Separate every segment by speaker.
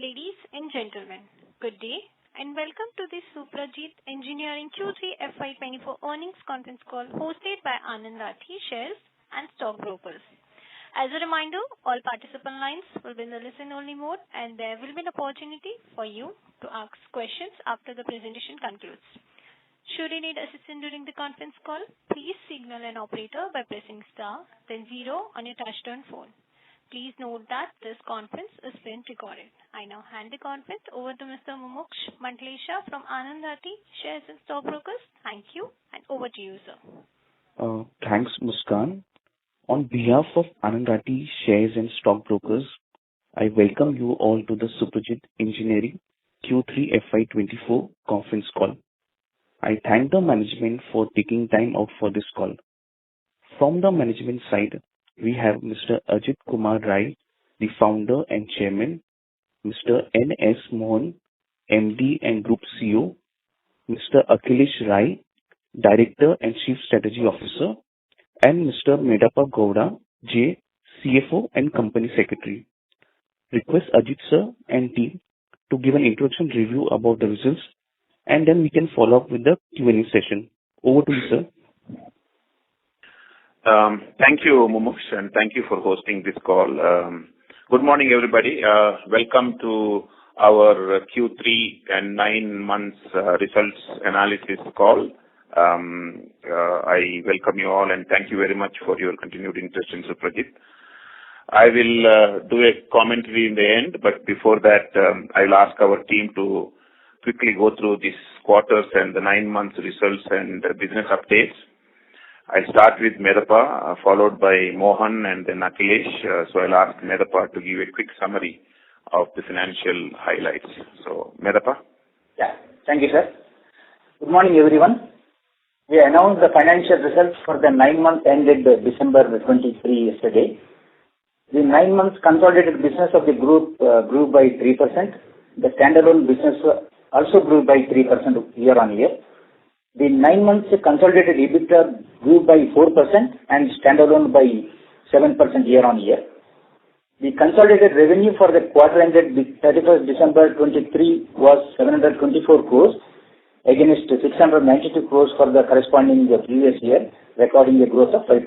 Speaker 1: Ladies and gentlemen, good day and welcome to the Suprajit Engineering Q3 FY'24 earnings conference call hosted by Anand Rathi Shares and Stock Brokers. As a reminder, all participant lines will be in the listen-only mode and there will be an opportunity for you to ask questions after the presentation concludes. Should you need assistance during the conference call, please signal an operator by pressing star, then 0 on your touch-tone phone. Please note that this conference is being recorded. I now hand the conference over to Mr. Mumuksh Mandlesha from Anand Rathi Shares and Stock Brokers. Thank you and over to you, sir.
Speaker 2: Thanks, Muskan. On behalf of Anand Rathi Shares and Stock Brokers, I welcome you all to the Suprajit Engineering Q3 FY'24 conference call. I thank the management for taking time out for this call. From the management side, we have Mr. Ajit Kumar Rai, the founder and chairman, Mr. N.S. Mohan, MD and Group CEO, Mr. Akhilesh Rai, Director and Chief Strategy Officer, and Mr. Medappa Gowda, J, CFO and Company Secretary. Request Ajit sir and team to give an introduction review about the results and then we can follow up with the Q&A session. Over to you, sir.
Speaker 3: Thank you, Mumuksh, and thank you for hosting this call. Good morning, everybody. Welcome to our Q3 and 9 months results analysis call. I welcome you all and thank you very much for your continued interest in Suprajit. I will do a commentary in the end, but before that, I'll ask our team to quickly go through this quarters and the 9 months results and business updates. I'll start with Medappa, followed by Mohan and then Akhilesh. So I'll ask Medappa to give a quick summary of the financial highlights. So, Medappa?
Speaker 4: Yeah, thank you, sir. Good morning, everyone. We announced the financial results for the 9 months ended December 23 yesterday. The 9 months consolidated business of the group grew by 3%. The standalone business also grew by 3% year on year. The 9 months consolidated EBITDA grew by 4% and standalone by 7% year on year. The consolidated revenue for the quarter ended 31st December 23 was 724 crores against 692 crores for the corresponding previous year, recording a growth of 5%.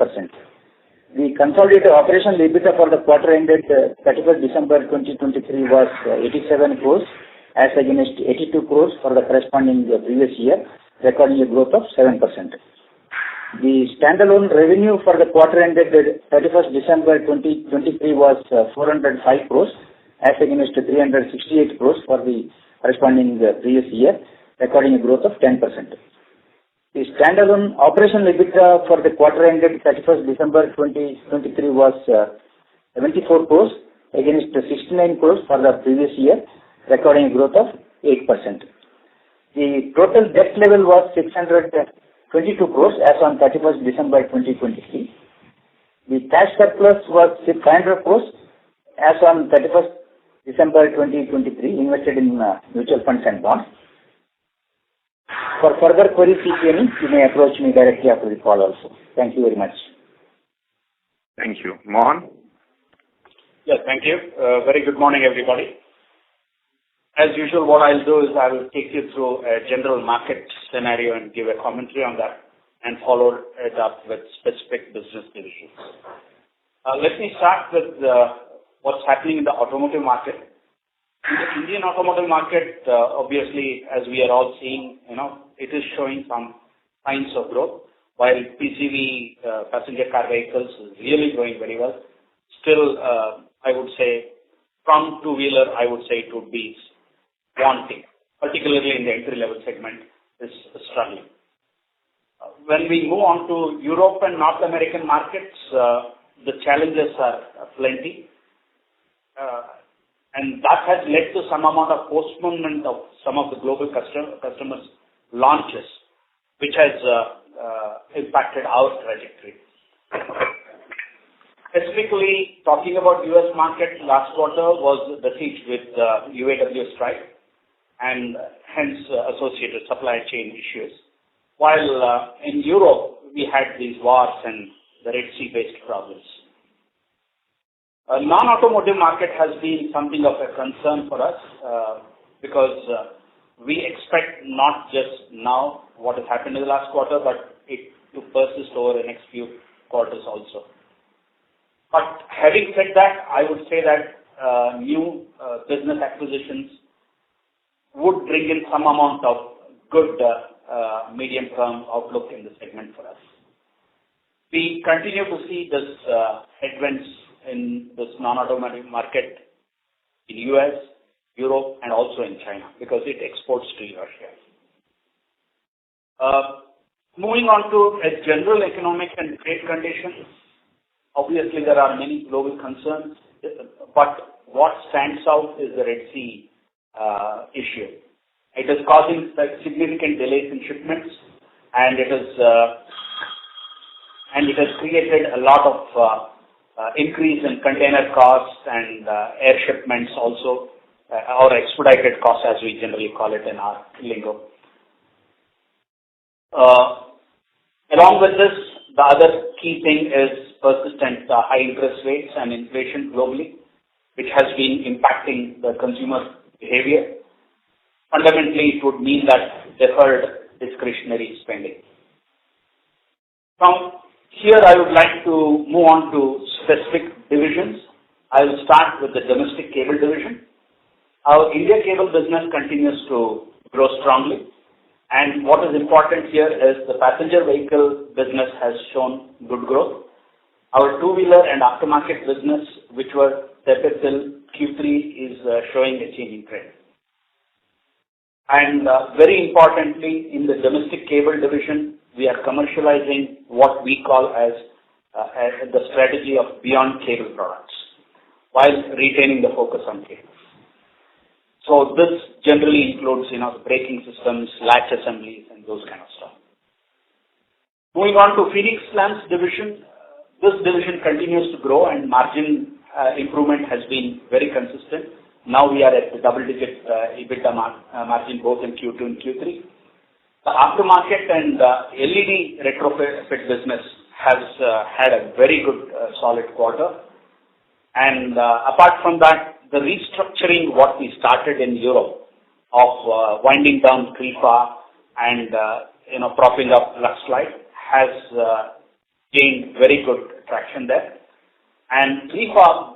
Speaker 4: The consolidated operational EBITDA for the quarter ended 31st December 2023 was 87 crores as against 82 crores for the corresponding previous year, recording a growth of 7%. The standalone revenue for the quarter ended 31st December 2023 was 405 crores as against 368 crores for the corresponding previous year, recording a growth of 10%. The standalone operational EBITDA for the quarter ended 31st December 2023 was 74 crores against 69 crores for the previous year, recording a growth of 8%. The total debt level was 622 crores as on 31st December 2023. The cash surplus was 500 crores as on 31st December 2023, invested in mutual funds and bonds. For further queries, you may approach me directly after the call also. Thank you very much.
Speaker 3: Thank you. Mohan?
Speaker 5: Yes, thank you. Very good morning, everybody. As usual, what I'll do is I will take you through a general market scenario and give a commentary on that and follow it up with specific business divisions. Let me start with what's happening in the automotive market. In the Indian automotive market, obviously, as we are all seeing, it is showing some signs of growth, while PCV, passenger car vehicles, is really growing very well. Still, I would say, from two-wheeler, I would say it would be wanting, particularly in the entry-level segment, is struggling. When we move on to Europe and North American markets, the challenges are plenty. And that has led to some amount of postponement of some of the global customers' launches, which has impacted our trajectory. Specifically, talking about US market, last quarter was the siege with UAW strike and hence associated supply chain issues. While in Europe, we had these wars and the Red Sea-based problems. Non-automotive market has been something of a concern for us because we expect not just now what has happened in the last quarter, but it to persist over the next few quarters also. But having said that, I would say that new business acquisitions would bring in some amount of good medium-term outlook in the segment for us. We continue to see this headwinds in this non-automotive market in US, Europe, and also in China because it exports to Russia. Moving on to a general economic and trade conditions, obviously there are many global concerns, but what stands out is the Red Sea issue. It is causing significant delays in shipments, and it has created a lot of increase in container costs and air shipments also, or expedited costs as we generally call it in our lingo. Along with this, the other key thing is persistent high interest rates and inflation globally, which has been impacting the consumer behavior. Fundamentally, it would mean that deferred discretionary spending. From here, I would like to move on to specific divisions. I will start with the domestic cable division. Our India cable business continues to grow strongly. And what is important here is the passenger vehicle business has shown good growth. Our two-wheeler and aftermarket business, which were tepid till Q3, is showing a changing trend. And very importantly, in the domestic cable division, we are commercializing what we call as the strategy of beyond cable products, while retaining the focus on cables. So this generally includes, the braking systems, latch assemblies, and those kind of stuff. Moving on to Phoenix Lamps division, this division continues to grow and margin improvement has been very consistent. Now we are at the double-digit EBITDA margin both in Q2 and Q3. The aftermarket and LED retrofit business has had a very good solid quarter. And apart from that, the restructuring what we started in Europe of winding down Krifa and propping up Luxlite has gained very good traction there. And Krifa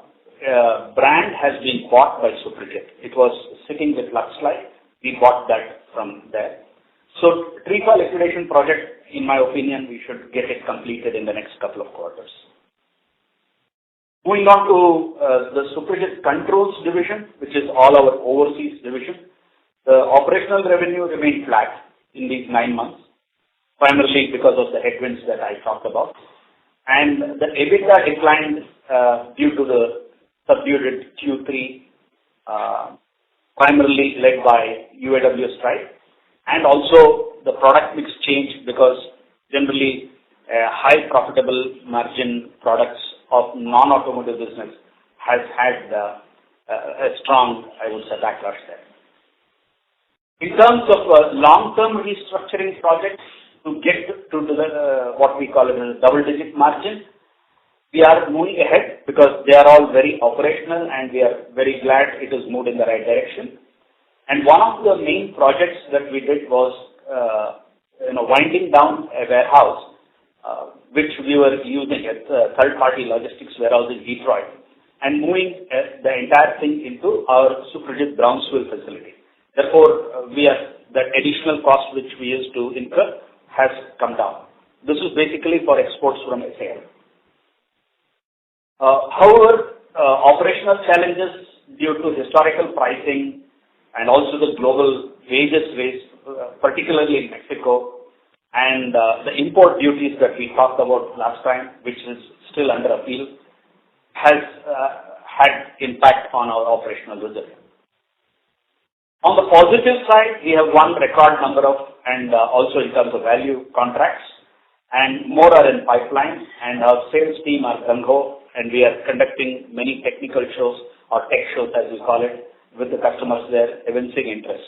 Speaker 5: brand has been bought by Suprajit. It was sitting with Luxlite. We bought that from there. So Krifa liquidation project, in my opinion, we should get it completed in the next couple of quarters. Moving on to the Suprajit Controls division, which is all our overseas division. The operational revenue remained flat in these 9 months, primarily because of the headwinds that I talked about. And the EBITDA declined due to the subdued Q3, primarily led by UAW strike, and also the product mix change because generally high profitable margin products of non-automotive business has had a strong, I would say, backlash there. In terms of long-term restructuring projects to get to the what we call it a double-digit margin, we are moving ahead because they are all very operational and we are very glad it has moved in the right direction. And one of the main projects that we did was, winding down a warehouse which we were using as a third-party logistics warehouse in Detroit, and moving the entire thing into our Suprajit Brownsville facility. Therefore, that additional cost which we used to incur has come down. This is basically for exports from SAL. However, operational challenges due to historical pricing and also the global wages raised, particularly in Mexico, and the import duties that we talked about last time, which is still under appeal, has had impact on our operational results. On the positive side, we have won record number of, and also in terms of value, contracts, and more are in pipeline, and our sales team are gung-ho, and we are conducting many technical shows, or tech shows as we call it, with the customers there, evincing interest.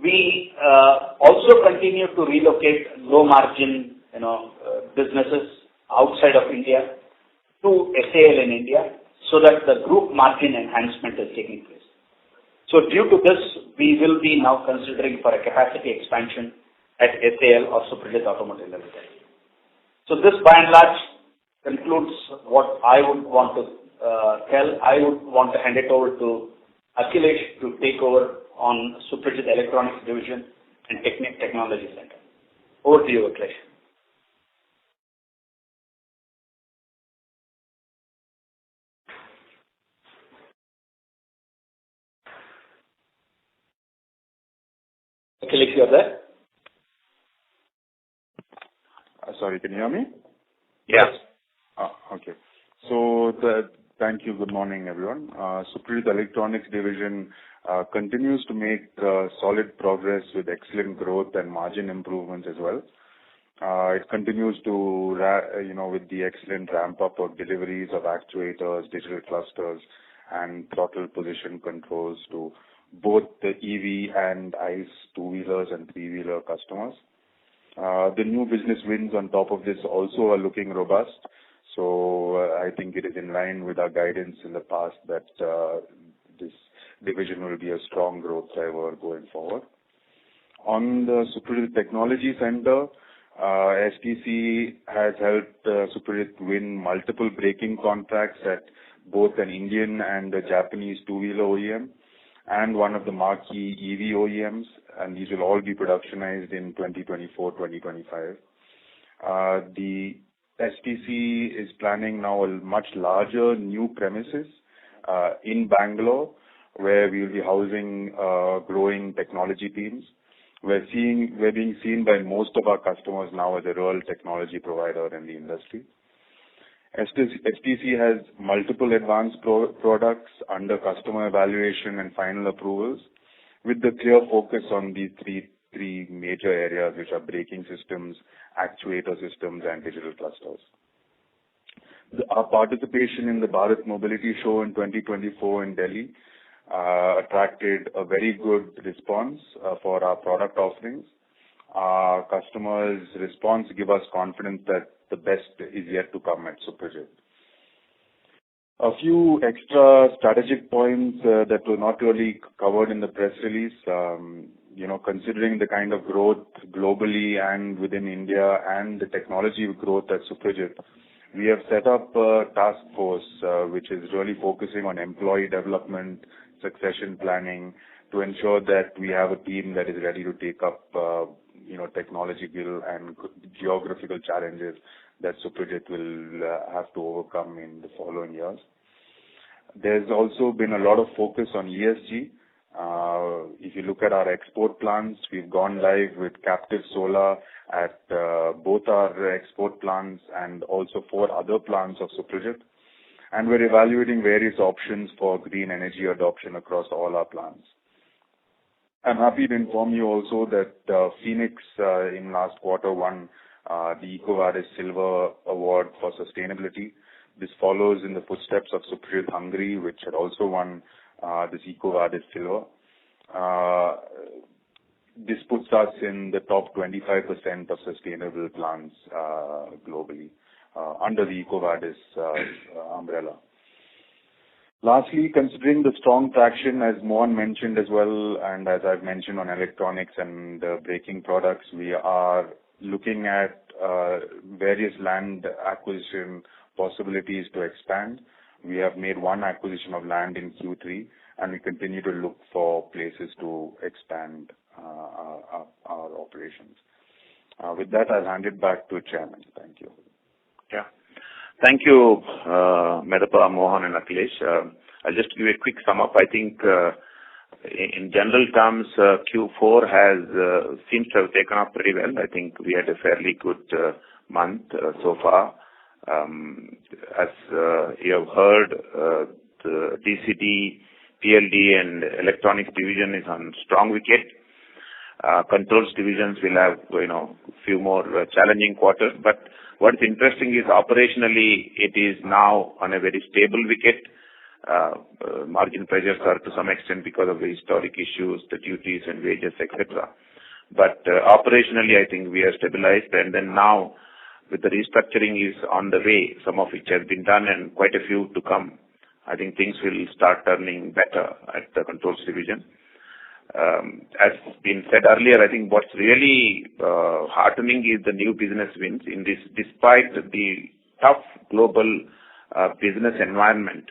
Speaker 5: We also continue to relocate low margin, businesses outside of India to SAL in India so that the group margin enhancement is taking place. So due to this, we will be now considering for a capacity expansion at SAL or Suprajit Automotive Limited. So this by and large concludes what I would want to tell. I would want to hand it over to Akhilesh to take over on Suprajit Electronics Division and Technology Center. Over to you, Akhilesh. Akhilesh, you're there?
Speaker 6: Sorry, can you hear me?
Speaker 3: Yes.
Speaker 6: Okay. Thank you. Good morning, everyone. Suprajit Electronics Division continues to make solid progress with excellent growth and margin improvements as well. It continues to, with the excellent ramp-up of deliveries of actuators, digital clusters, and throttle position controls to both the EV and ICE two-wheelers and three-wheeler customers. The new business wins on top of this also are looking robust. So I think it is in line with our guidance in the past that this division will be a strong growth driver going forward. On the Suprajit Technology Center, STC has helped Suprajit win multiple braking contracts at both an Indian and a Japanese two-wheeler OEM and one of the marquee EV OEMs, and these will all be productionized in 2024-2025. The STC is planning now a much larger new premises in Bangalore, where we will be housing growing technology teams. We're being seen by most of our customers now as a real technology provider in the industry. STC has multiple advanced products under customer evaluation and final approvals, with the clear focus on these three major areas, which are braking systems, actuator systems, and digital clusters. Our participation in the Bharat Mobility Show in 2024 in Delhi attracted a very good response for our product offerings. Our customers' response give us confidence that the best is yet to come at Suprajit. A few extra strategic points that were not really covered in the press release. Considering the kind of growth globally and within India and the technology growth at Suprajit, we have set up a task force which is really focusing on employee development, succession planning, to ensure that we have a team that is ready to take up technological and geographical challenges that Suprajit will have to overcome in the following years. There's also been a lot of focus on ESG. If you look at our export plants, we've gone live with captive solar at both our export plants and also 4 other plants of Suprajit. And we're evaluating various options for green energy adoption across all our plants. I'm happy to inform you also that Phoenix in last quarter won the EcoVadis Silver Award for Sustainability. This follows in the footsteps of Suprajit Hungary, which had also won this EcoVadis Silver. This puts us in the top 25% of sustainable plants globally under the EcoVadis umbrella. Lastly, considering the strong traction, as Mohan mentioned as well, and as I've mentioned on electronics and braking products, we are looking at various land acquisition possibilities to expand. We have made one acquisition of land in Q3, and we continue to look for places to expand our operations. With that, I'll hand it back to Chairman. Thank you.
Speaker 3: Yeah. Thank you, Medappa, Mohan, and Akhilesh. I'll just give you a quick sum up. I think in general terms, Q4 seems to have taken up pretty well. I think we had a fairly good month so far. As you have heard, the DCD, PLD, and electronics division is on strong wicket. Controls divisions will have, few more challenging quarters. But what is interesting is operationally, it is now on a very stable wicket. Margin pressures are to some extent because of the historic issues, the duties and wages, etc. But operationally, I think we are stabilized. And then now with the restructuring is on the way, some of which has been done and quite a few to come, I think things will start turning better at the controls division. As been said earlier, I think what's really heartening is the new business wins in this, despite the tough global business environment.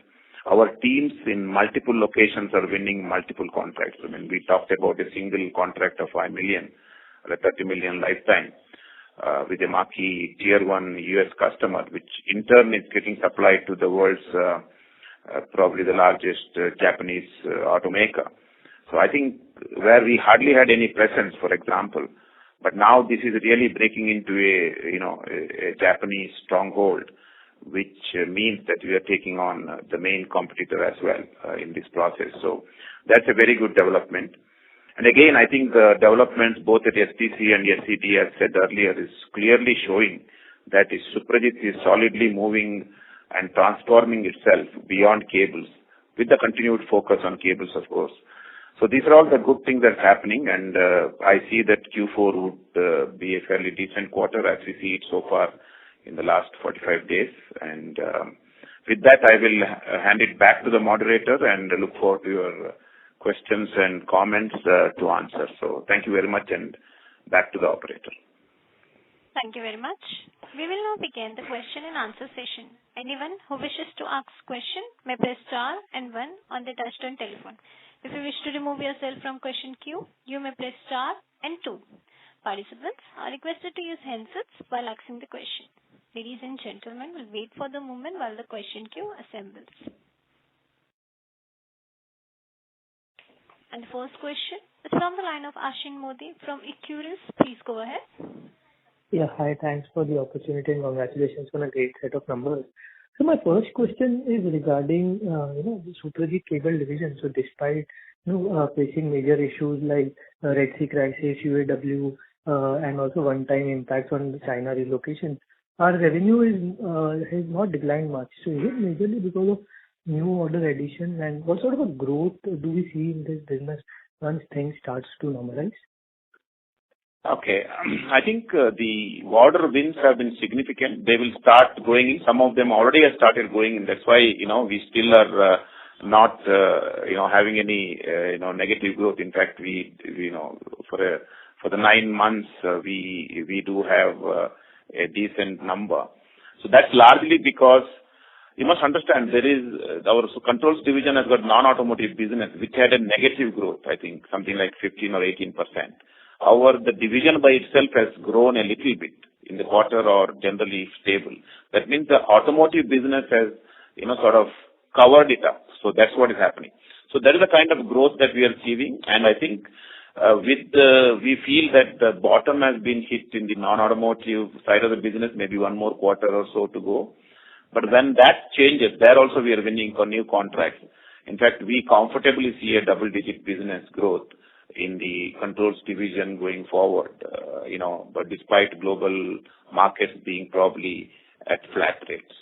Speaker 3: Our teams in multiple locations are winning multiple contracts. I mean, we talked about a single contract of 5 million, or a 30 million lifetime, with a marquee tier 1 US customer, which in turn is getting supplied to the world's probably the largest Japanese automaker. So I think where we hardly had any presence, for example, but now this is really breaking into a Japanese stronghold, which means that we are taking on the main competitor as well in this process. So that's a very good development. And again, I think the developments both at STC and SCT, as said earlier, is clearly showing that Suprajit is solidly moving and transforming itself beyond cables, with the continued focus on cables, of course. So these are all the good things that are happening, and I see that Q4 would be a fairly decent quarter as we see it so far in the last 45 days. And with that, I will hand it back to the moderator and look forward to your questions and comments to answer. So thank you very much, and back to the operator.
Speaker 1: Thank you very much. We will now begin the question and answer session. Anyone who wishes to ask question may press star and 1 on the touchtone telephone. If you wish to remove yourself from question queue, you may press star and 2. Participants are requested to use handsets while asking the question. Ladies and gentlemen, we'll wait for the moment while the question queue assembles. And the first question is from the line of Ashin Modi from Equirus. Please go ahead.
Speaker 7: Yeah, hi. Thanks for the opportunity and congratulations on a great set of numbers. So my first question is regarding, the Suprajit cable division. So despite, facing major issues like Red Sea crisis, UAW, and also one-time impacts on the China relocation, our revenue has not declined much. So is it majorly because of new order addition, and what sort of a growth do we see in this business once things starts to normalize?
Speaker 3: Okay. I think the order wins have been significant. They will start going in. Some of them already have started going in. That's why, we still are not, having any, negative growth. In fact, we for the 9 months, we do have a decent number. So that's largely because you must understand there is our controls division has got non-automotive business, which had a negative growth, I think, something like 15 or 18%. However, the division by itself has grown a little bit in the quarter or generally stable. That means the automotive business has, sort of covered it up. So that's what is happening. So that is the kind of growth that we are achieving. And I think we feel that the bottom has been hit in the non-automotive side of the business, maybe one more quarter or so to go. But when that changes, there also we are winning for new contracts. In fact, we comfortably see a double-digit business growth in the controls division going forward, but despite global markets being probably at flat rates.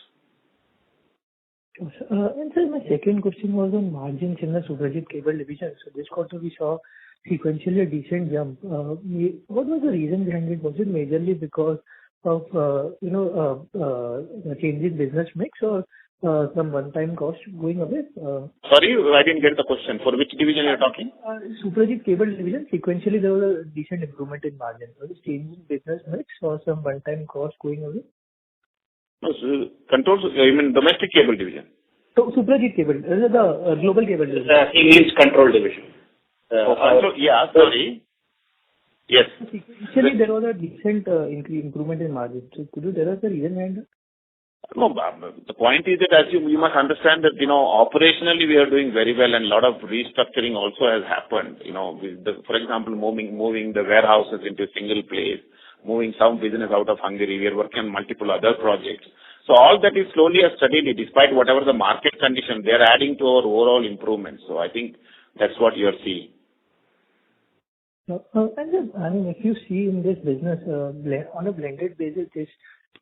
Speaker 7: And sir, my second question was on margins in the Suprajit cable division. So this quarter we saw sequentially a decent jump. What was the reason behind it? Was it majorly because of, change in business mix or some one-time cost going away?
Speaker 3: Sorry, I didn't get the question. For which division you are talking?
Speaker 7: Suprajit cable division, sequentially there was a decent improvement in margin. Was it change in business mix or some one-time cost going away?
Speaker 3: No, so controls, you mean domestic cable division?
Speaker 7: So Suprajit cable, the global cable division.
Speaker 5: He means control division.
Speaker 3: Sorry. Yes.
Speaker 7: Sequentially there was a decent improvement in margin. So could you tell us the reason behind that?
Speaker 3: No, the point is that as you must understand that, operationally we are doing very well and a lot of restructuring also has happened, for example, moving the warehouses into a single place, moving some business out of Hungary. We are working on multiple other projects. So all that is slowly and steadily, despite whatever the market condition, they are adding to our overall improvement. So I think that's what you are seeing.
Speaker 7: And if you see in this business, on a blended basis,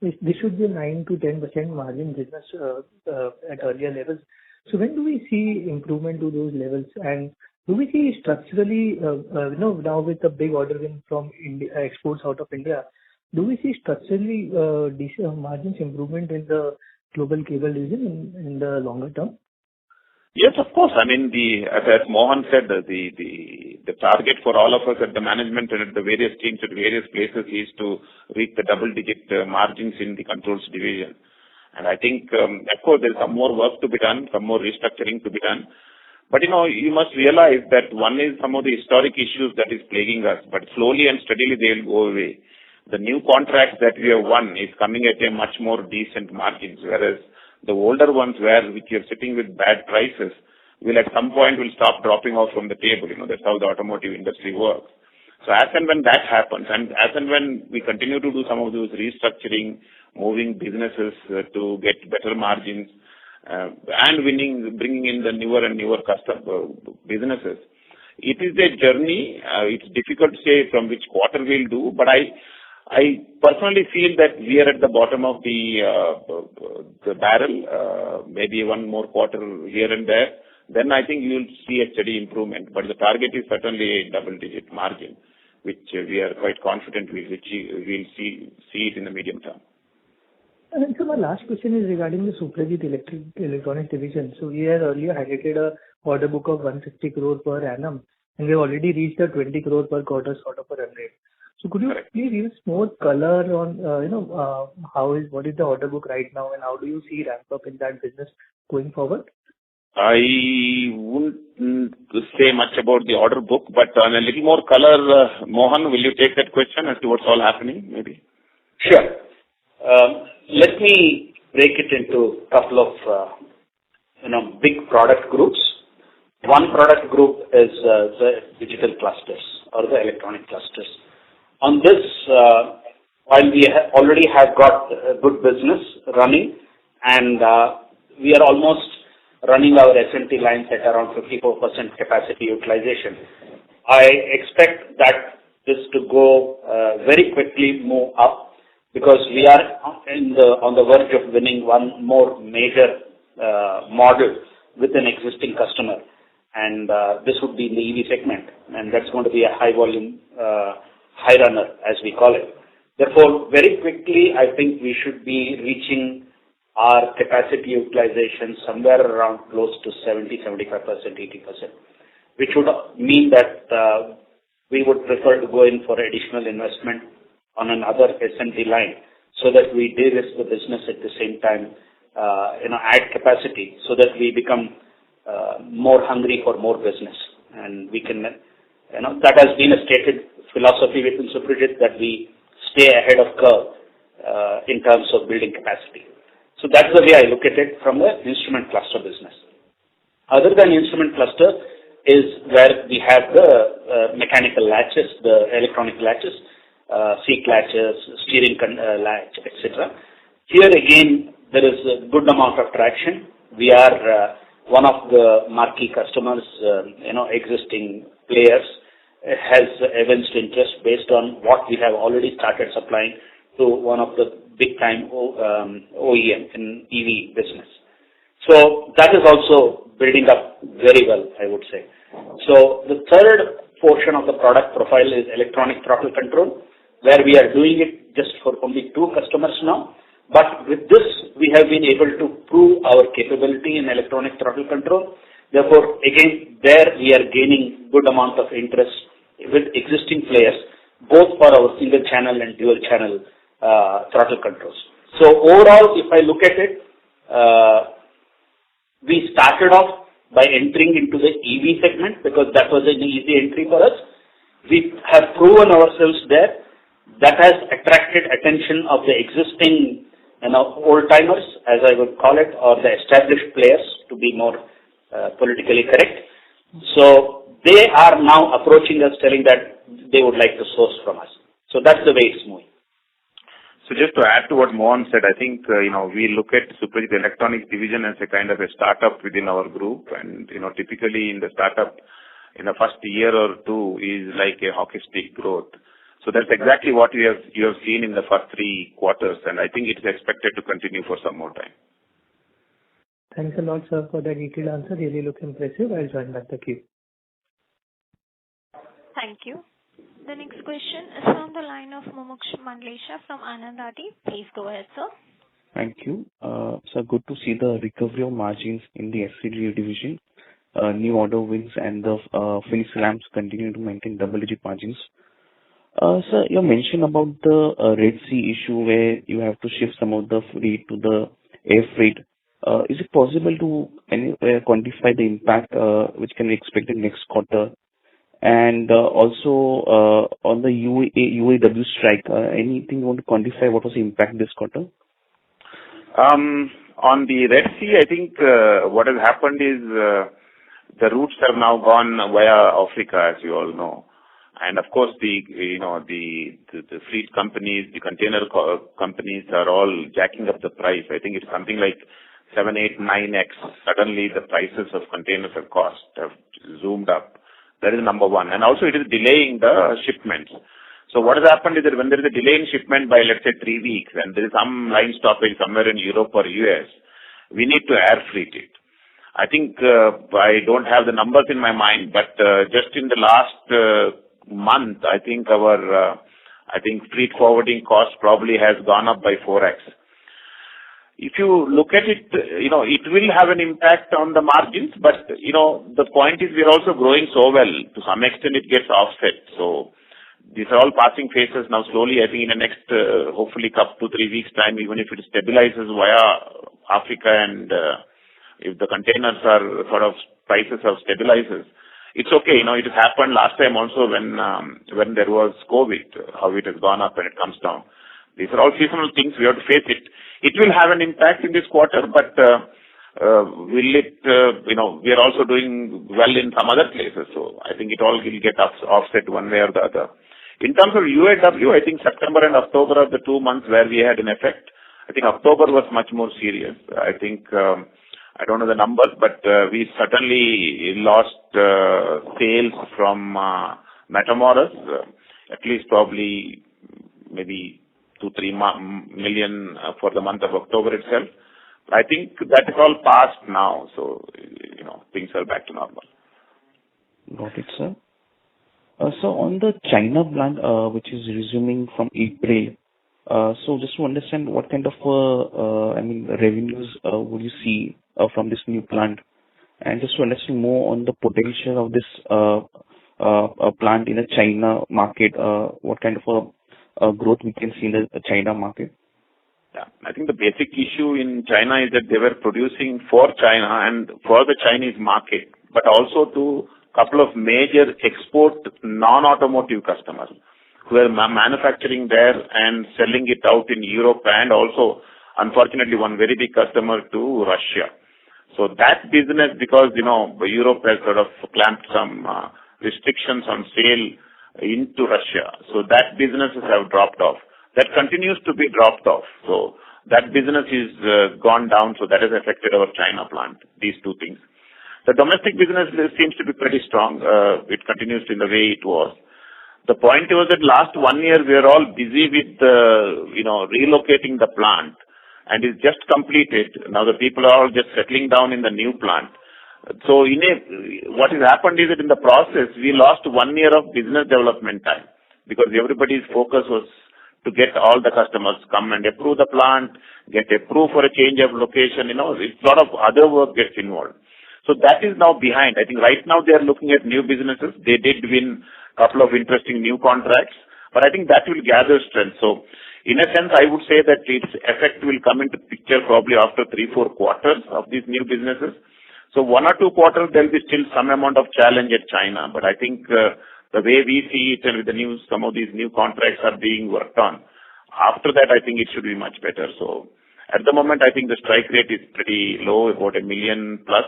Speaker 7: this should be a 9 to 10% margin business at earlier levels. So when do we see improvement to those levels? And do we see structurally, now with the big order win from India, exports out of India, do we see structurally decent margins improvement in the global cable division in the longer term?
Speaker 3: Yes, of course. I mean, as Mohan said, the target for all of us at the management and at the various teams at various places is to reach the double-digit margins in the controls division. And I think, of course, there's some more work to be done, some more restructuring to be done. But, you must realize that one is some of the historic issues that is plaguing us, but slowly and steadily they will go away. The new contracts that we have won is coming at a much more decent margins, whereas the older ones which are sitting with bad prices will at some point will stop dropping off from the table. That's how the automotive industry works. So as and when that happens, and as and when we continue to do some of those restructuring, moving businesses to get better margins, and bringing in the newer and newer customer businesses, it is a journey. It's difficult to say from which quarter we'll do, but I personally feel that we are at the bottom of the barrel, maybe one more quarter here and there. Then I think you'll see a steady improvement. But the target is certainly a double-digit margin, which we are quite confident we'll see it in the medium term.
Speaker 7: And so my last question is regarding the Suprajit Electronics division. So we had earlier highlighted a order book of 150 crore per annum, and we've already reached a 20 crore per quarter sort of a run rate. So could you please give us more color on, what is the order book right now, and how do you see ramp up in that business going forward?
Speaker 3: I wouldn't say much about the order book, but on a little more color, Mohan, will you take that question as to what's all happening, maybe?
Speaker 5: Sure. Let me break it into a couple of, big product groups. One product group is the digital clusters or the electronic clusters. On this, while we already have got a good business running, and we are almost running our SMT lines at around 54% capacity utilization, I expect that this to go very quickly move up, because we are on the verge of winning one more major model with an existing customer, and this would be in the EV segment, and that's going to be a high volume high runner, as we call it. Therefore, very quickly, I think we should be reaching our capacity utilization somewhere around close to 70, 75%, 80%, which would mean that we would prefer to go in for additional investment on another SMT line, so that we de-risk the business at the same time, add capacity so that we become more hungry for more business. And we can, that has been a stated philosophy within Suprajit, that we stay ahead of curve in terms of building capacity. So that's the way I look at it from the instrument cluster business. Other than instrument cluster is where we have the mechanical latches, the electronic latches, seat latches, steering latch, etc. Here again, there is a good amount of traction. We are one of the marquee customers, existing players, has evinced interest based on what we have already started supplying to one of the big time OEM in EV business. So that is also building up very well, I would say. So the third portion of the product profile is electronic throttle control, where we are doing it just for only 2 customers now. But with this, we have been able to prove our capability in electronic throttle control. Therefore, again, there we are gaining good amount of interest with existing players, both for our single channel and dual channel throttle controls. So overall, if I look at it, we started off by entering into the EV segment because that was an easy entry for us. We have proven ourselves there. That has attracted attention of the existing, old-timers, as I would call it, or the established players, to be more politically correct. So they are now approaching us, telling that they would like to source from us. So that's the way it's moving.
Speaker 3: So just to add to what Mohan said, I think, we look at Suprajit Electronics division as a kind of a startup within our group. And, typically in the startup, in the first year or two is like a hockey stick growth. So that's exactly what you have seen in the first 3 quarters. And I think it is expected to continue for some more time.
Speaker 7: Thanks a lot, sir, for the detailed answer. Really looks impressive. I'll join back the queue.
Speaker 1: Thank you. The next question is from the line of Mumuksh Mandlesha from Anand Rathi. Please go ahead, sir.
Speaker 2: Thank you. So good to see the recovery of margins in the FCD division. New order wins and the finished lamps continue to maintain double-digit margins. Sir, you mentioned about the Red Sea issue where you have to shift some of the freight to the air freight. Is it possible to anywhere quantify the impact which can be expected next quarter? And also on the UAW strike, anything you want to quantify what was the impact this quarter?
Speaker 3: On the Red Sea, I think what has happened is the routes have now gone via Africa, as you all know. And of course, the fleet companies, the container companies are all jacking up the price. I think it's something like 7, 8, 9x. Suddenly, the prices of containers have zoomed up. That is number one. And also, it is delaying the shipments. So what has happened is that when there is a delay in shipment by, let's say, 3 weeks, and there is some line stoppage somewhere in Europe or US, we need to air freight it. I think I don't have the numbers in my mind, but just in the last month, I think our freight forwarding cost probably has gone up by 4x. If you look at it, it will have an impact on the margins, but, the point is we're also growing so well. To some extent, it gets offset. So these are all passing phases now. Slowly, I think in the next, hopefully, up to 3 weeks' time, even if it stabilizes via Africa and if the containers are sort of prices have stabilizes, it's okay. It has happened last time also when there was COVID, how it has gone up and it comes down. These are all seasonal things. We have to face it. It will have an impact in this quarter, but will it, we are also doing well in some other places. So I think it all will get offset one way or the other. In terms of UAW, I think September and October are the 2 months where we had an effect. I think October was much more serious. I think, I don't know the numbers, but we certainly lost sales from Matamoros, at least probably maybe 2-3 million for the month of October itself. I think that is all past now, so things are back to normal.
Speaker 2: Got it, sir. So on the China plant, which is resuming from April, so just to understand what kind of revenues would you see from this new plant, and just to understand more on the potential of this plant in the China market, what kind of growth we can see in the China market?
Speaker 3: Yeah, I think the basic issue in China is that they were producing for China and for the Chinese market, but also to a couple of major export non-automotive customers who are manufacturing there and selling it out in Europe and also, unfortunately, one very big customer to Russia. So that business, because, Europe has sort of clamped some restrictions on sale into Russia. So that businesses have dropped off. That continues to be dropped off. So that business is gone down. So that has affected our China plant, these two things. The domestic business seems to be pretty strong. It continues in the way it was. The point was that last 1 year, we are all busy with, relocating the plant, and it's just completed. Now the people are all just settling down in the new plant. So what has happened is that in the process, we lost 1 year of business development time because everybody's focus was to get all the customers come and approve the plant, get approved for a change of location. A lot of other work gets involved. So that is now behind. I think right now they are looking at new businesses. They did win a couple of interesting new contracts, but I think that will gather strength. So in a sense, I would say that its effect will come into picture probably after 3-4 quarters of these new businesses. So 1 or 2 quarters, there will be still some amount of challenge at China. But I think the way we see it and with the news, some of these new contracts are being worked on. After that, I think it should be much better. So at the moment, I think the strike rate is pretty low, about 1 million plus,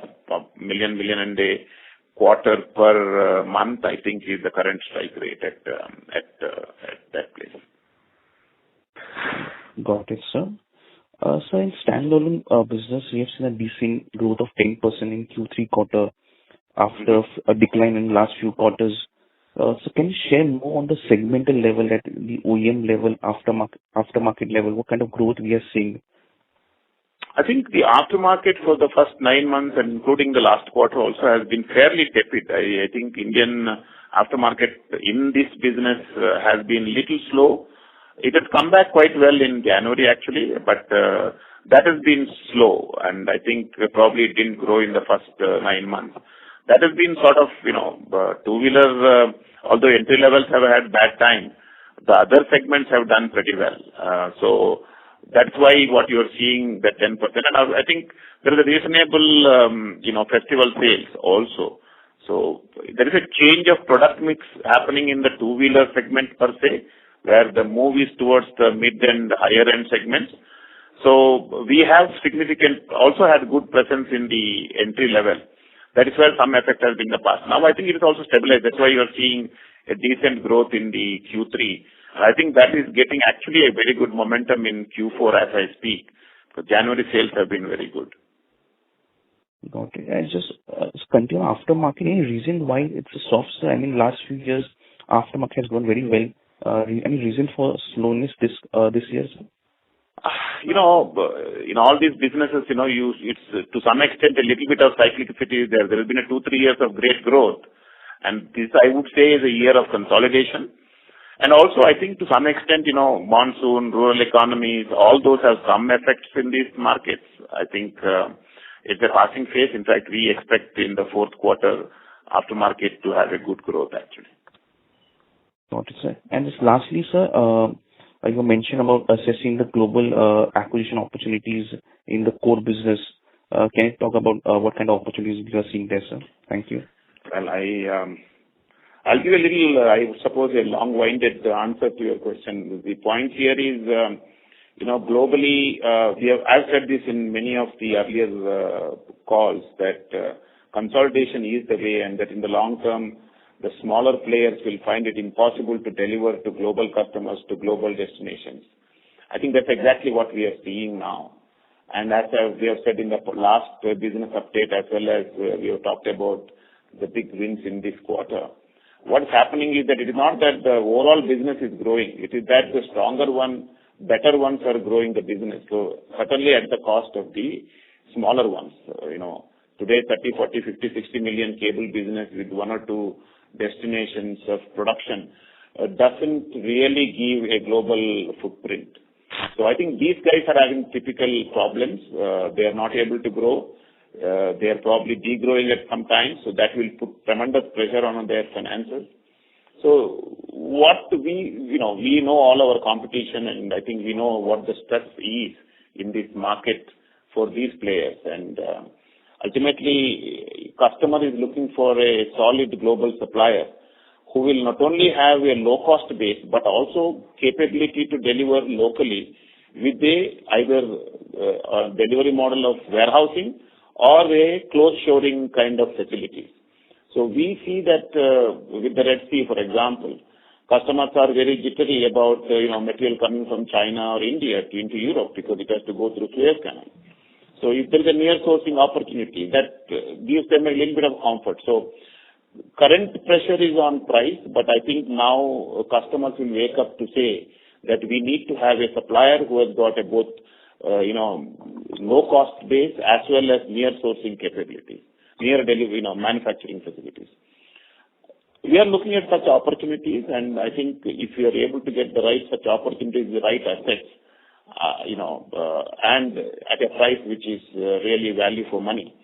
Speaker 3: million and a quarter per month, I think is the current strike rate at that place.
Speaker 2: Got it, sir. So in standalone business, we have seen a decent growth of 10% in Q3 quarter after a decline in last few quarters. So can you share more on the segmental level, at the OEM level, aftermarket level, what kind of growth we are seeing?
Speaker 3: I think the aftermarket for the first 9 months and including the last quarter also has been fairly tepid. I think Indian aftermarket in this business has been little slow. It has come back quite well in January actually, but that has been slow, and I think probably it didn't grow in the first 9 months. That has been sort of, two-wheeler, although entry levels have had bad time, the other segments have done pretty well. So that's why what you're seeing, the 10%. And I think there is a reasonable, festival sales also. So there is a change of product mix happening in the two-wheeler segment per se, where the move is towards the mid and higher end segments. So we have also had good presence in the entry level. That is where some effect has been in the past. Now I think it is also stabilized. That's why you are seeing a decent growth in the Q3. I think that is getting actually a very good momentum in Q4 as I speak. So January sales have been very good.
Speaker 2: Got it. And just continue aftermarket. Any reason why it's a soft? I mean, last few years aftermarket has grown very well. Any reason for slowness this year, sir?
Speaker 3: In all these businesses, it's to some extent a little bit of cyclicity there. There has been 2-3 years of great growth, and this I would say is a year of consolidation. And also, I think to some extent, monsoon, rural economies, all those have some effects in these markets. I think it's a passing phase. In fact, we expect in the fourth quarter aftermarket to have a good growth actually.
Speaker 2: Got it, sir. And just lastly, sir, you mentioned about assessing the global acquisition opportunities in the core business. Can you talk about what kind of opportunities you are seeing there, sir? Thank you.
Speaker 3: Well, I'll give a little, I suppose, a long-winded answer to your question. The point here is, globally, I've said this in many of the earlier calls that consolidation is the way, and that in the long term, the smaller players will find it impossible to deliver to global customers, to global destinations. I think that's exactly what we are seeing now. And as we have said in the last business update, as well as we have talked about the big wins in this quarter, what's happening is that it is not that the overall business is growing. It is that the stronger one, better ones are growing the business. So certainly at the cost of the smaller ones. Today 30, 40, 50, 60 million cable business with 1 or 2 destinations of production doesn't really give a global footprint. So I think these guys are having typical problems. They are not able to grow. They are probably degrowing at some time, so that will put tremendous pressure on their finances. So what we know all our competition, and I think we know what the stress is in this market for these players. And ultimately, customer is looking for a solid global supplier who will not only have a low-cost base, but also capability to deliver locally with either a delivery model of warehousing or a close shoring kind of facilities. So we see that with the Red Sea, for example, customers are very jittery about material coming from China or India into Europe because it has to go through Suez Canal. So if there is a near sourcing opportunity, that gives them a little bit of comfort. So current pressure is on price, but I think now customers will wake up to say that we need to have a supplier who has got a both low cost base as well as near sourcing capabilities, near delivery, manufacturing facilities. We are looking at such opportunities, and I think if we are able to get such opportunities, the right assets, and at a price which is really value for money,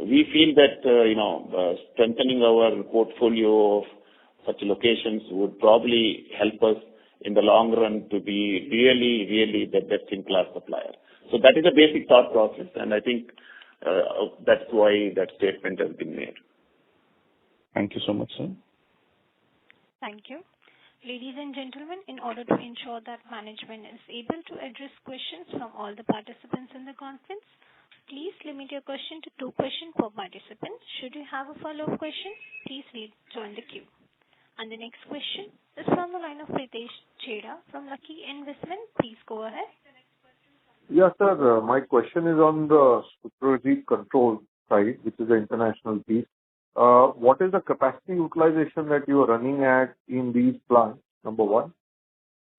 Speaker 3: we feel that strengthening our portfolio of such locations would probably help us in the long run to be really, really the best-in-class supplier. So that is a basic thought process, and I think that's why that statement has been made.
Speaker 2: Thank you so much, sir.
Speaker 1: Thank you. Ladies and gentlemen, in order to ensure that management is able to address questions from all the participants in the conference, please limit your question to 2 questions per participant. Should you have a follow-up question, please join the queue. And the next question is from the line of Pritesh Chheda from Lucky Investment. Please go ahead.
Speaker 8: Yes, sir. My question is on the Suprajit control side, which is the international piece. What is the capacity utilization that you are running at in these plants, number one?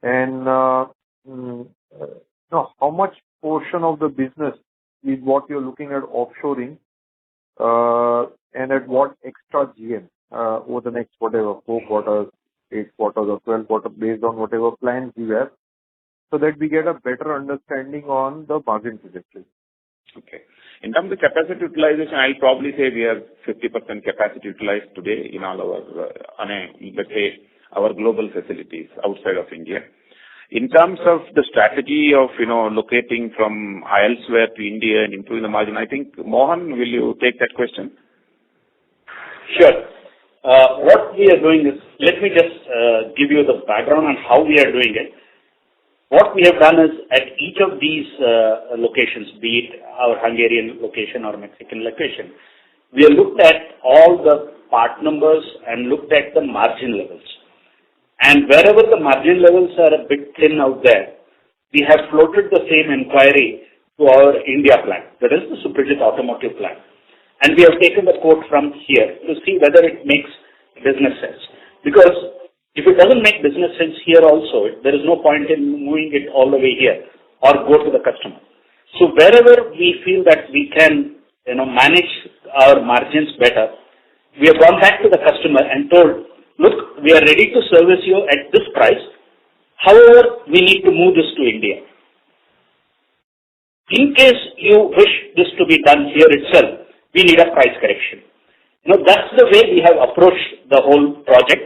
Speaker 8: And how much portion of the business is what you're looking at offshoring, and at what extra GM over the next, whatever, 4 quarters, 8 quarters, or 12 quarters, based on whatever plans you have, so that we get a better understanding on the margin trajectory.
Speaker 3: Okay. In terms of capacity utilization, I'll probably say we are 50% capacity utilized today in all our, let's say, our global facilities outside of India. In terms of the strategy of, locating from elsewhere to India and improving the margin, I think, Mohan, will you take that question?
Speaker 5: Sure. What we are doing is, let me just give you the background on how we are doing it. What we have done is, at each of these locations, be it our Hungarian location or Mexican location, we have looked at all the part numbers and looked at the margin levels. And wherever the margin levels are a bit thin out there, we have floated the same inquiry to our India plant, that is the Suprajit automotive plant. And we have taken the quote from here to see whether it makes business sense. Because if it doesn't make business sense here also, there is no point in moving it all the way here or go to the customer. So wherever we feel that we can, manage our margins better, we have gone back to the customer and told, look, we are ready to service you at this price. However, we need to move this to India. In case you wish this to be done here itself, we need a price correction. That's the way we have approached the whole project.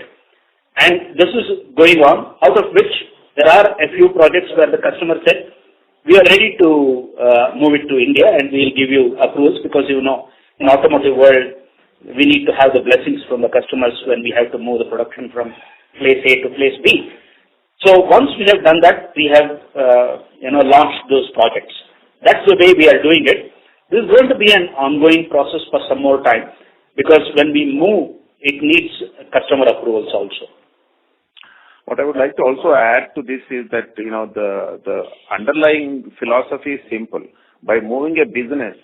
Speaker 5: And this is going on, out of which there are a few projects where the customer said, we are ready to move it to India and we will give you approvals, because in automotive world, we need to have the blessings from the customers when we have to move the production from place A to place B. So once we have done that, we have launched those projects. That's the way we are doing it. This is going to be an ongoing process for some more time, because when we move, it needs customer approvals also.
Speaker 3: What I would like to also add to this is that, the underlying philosophy is simple. By moving a business,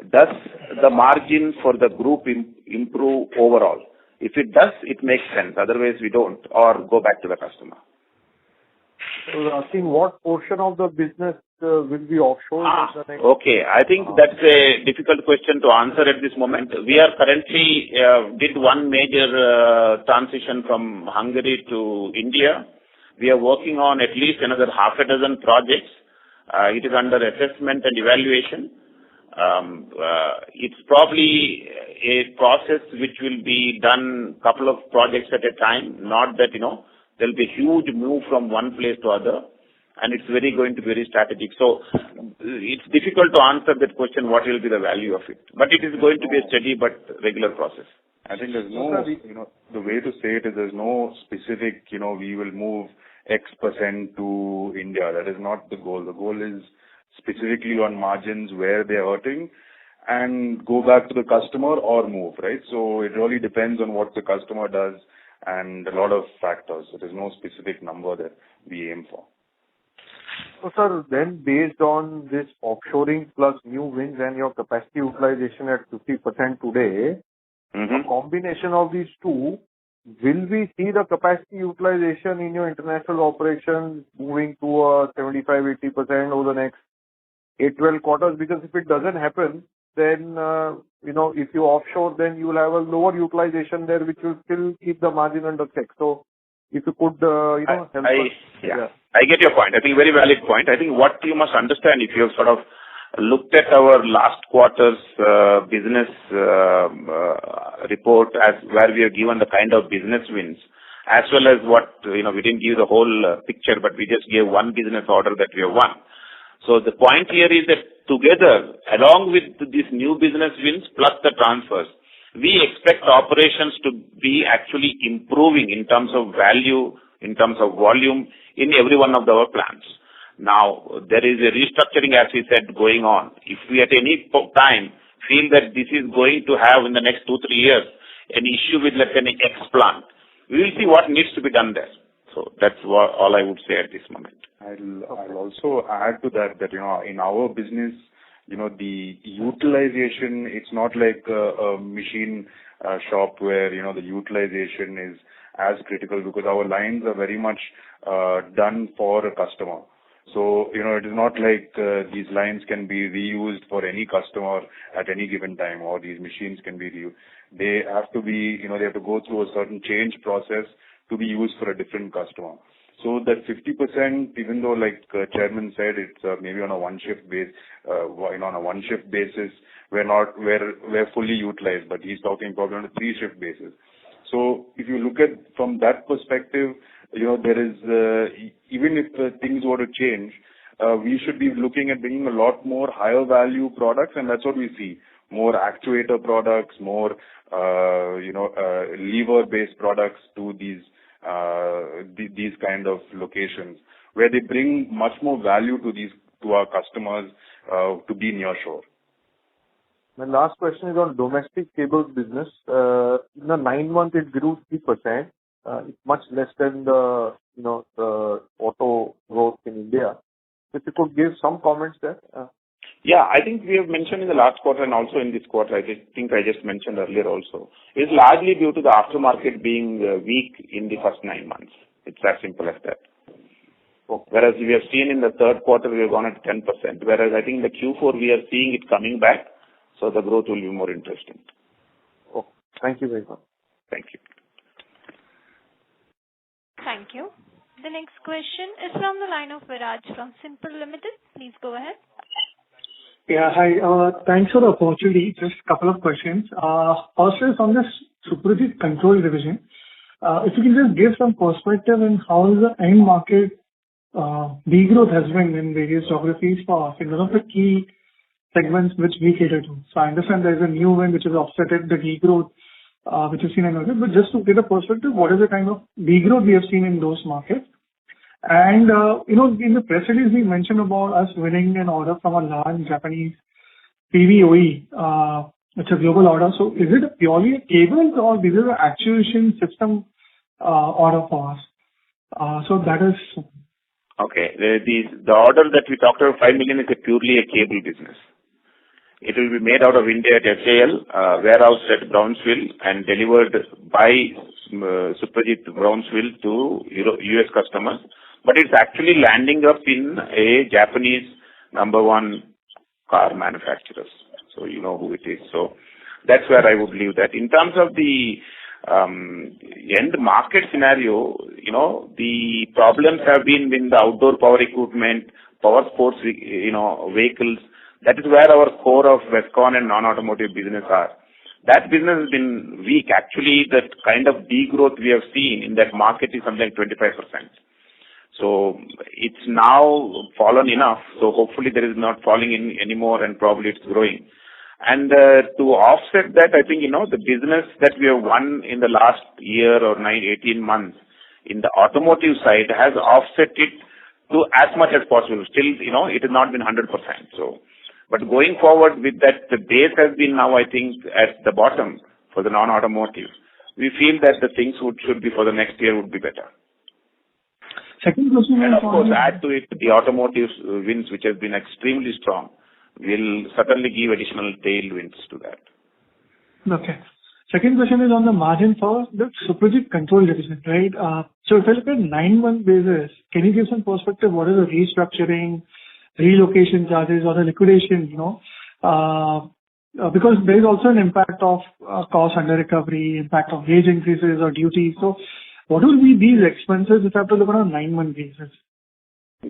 Speaker 3: does the margin for the group improve overall? If it does, it makes sense. Otherwise, we don't, or go back to the customer.
Speaker 8: So asking what portion of the business will be offshore?
Speaker 3: Okay. I think that's a difficult question to answer at this moment. We are currently did one major transition from Hungary to India. We are working on at least another half a dozen projects. It is under assessment and evaluation. It's probably a process which will be done couple of projects at a time, not that, there'll be a huge move from one place to other, and it's going to be very strategic. So it's difficult to answer that question, what will be the value of it. But it is going to be a steady but regular process.
Speaker 6: I think there's no, the way to say it is there's no specific, we will move X% to India. That is not the goal. The goal is specifically on margins where they're hurting and go back to the customer or move, right? So it really depends on what the customer does and a lot of factors. So there's no specific number that we aim for.
Speaker 8: So, sir, then based on this offshoring plus new wins and your capacity utilization at 50% today, a combination of these two, will we see the capacity utilization in your international operations moving to 75-80% over the next 8-12 quarters? Because if it doesn't happen, then, if you offshore, then you will have a lower utilization there, which will still keep the margin under check. So if you could, help us.
Speaker 3: I get your point. I think very valid point. I think what you must understand, if you have sort of looked at our last quarter's business report, as where we have given the kind of business wins, as well as what, we didn't give the whole picture, but we just gave one business order that we have won. So the point here is that together, along with these new business wins plus the transfers, we expect operations to be actually improving in terms of value, in terms of volume in every one of our plants. Now, there is a restructuring, as we said, going on. If we at any time feel that this is going to have in the next 2-3 years an issue with, let's say, an X plant, we will see what needs to be done there. So that's all I would say at this moment.
Speaker 6: I'll also add to that, in our business, the utilization, it's not like a machine shop where, the utilization is as critical, because our lines are very much done for a customer. So, it is not like these lines can be reused for any customer at any given time, or these machines can be reused. They have to be, they have to go through a certain change process to be used for a different customer. So that 50%, even though like chairman said, it's maybe on a one-shift base, on a one-shift basis, we're fully utilized, but he's talking probably on a three-shift basis. So if you look at from that perspective, there is, even if things were to change, we should be looking at bringing a lot more higher value products, and that's what we see. More actuator products, more, lever-based products to these kind of locations, where they bring much more value to our customers, to be near shore.
Speaker 8: My last question is on domestic cables business. In the 9 months, it grew 3%. It's much less than the auto growth in India. If you could give some comments there.
Speaker 3: Yeah, I think we have mentioned in the last quarter and also in this quarter, I just mentioned earlier also, it's largely due to the aftermarket being weak in the first 9 months. It's as simple as that.
Speaker 8: Okay.
Speaker 3: Whereas we have seen in the third quarter, we have gone at 10%. Whereas I think in the Q4, we are seeing it coming back, so the growth will be more interesting.
Speaker 8: Oh, thank you very much.
Speaker 3: Thank you.
Speaker 1: Thank you. The next question is from the line of Viraj from Simple Limited. Please go ahead.
Speaker 7: Yeah, hi. Thanks for the opportunity. Just a couple of questions. First is on this Suprajit Control division. If you can just give some perspective in how the end market degrowth has been in various geographies for us in one of the key segments which we cater to. So I understand there is a new one which has offset the degrowth which is seen in others, but just to get a perspective, what is the kind of degrowth we have seen in those markets? And, in the press release, we mentioned about us winning an order from a large Japanese PV OE. It's a global order. So is it purely a cable or this is an actuation system order for us? So that is...
Speaker 3: Okay. The order that we talked about, 5 million, is purely a cable business. It will be made out of India at SAL, warehouse at Brownsville, and delivered by Suprajit Brownsville to US customers. But it's actually landing up in a Japanese number one car manufacturer. So you know who it is. So that's where I would leave that. In terms of the end market scenario, the problems have been in the outdoor power equipment, power sports, vehicles. That is where our core of Westcon and non-automotive business are. That business has been weak. Actually, that kind of degrowth we have seen in that market is something like 25%. So it's now fallen enough. So hopefully there is not falling in anymore, and probably it's growing. And to offset that, I think, the business that we have won in the last year or 18 months in the automotive side has offset it to as much as possible. Still, it has not been 100%. So, but going forward with that, the base has been now, I think, at the bottom for the non-automotive. We feel that the things should be for the next year would be better.
Speaker 7: Second question,
Speaker 3: and of course, add to it the automotive wins, which has been extremely strong, will certainly give additional tailwinds to that.
Speaker 7: Okay. Second question is on the margin for the Suprajit Control division, right? So if I look at 9-month basis, can you give some perspective? What is the restructuring, relocation charges, or the liquidation? Because there is also an impact of cost under recovery, impact of wage increases or duties. So what will be these expenses if I have to look on a 9-month basis?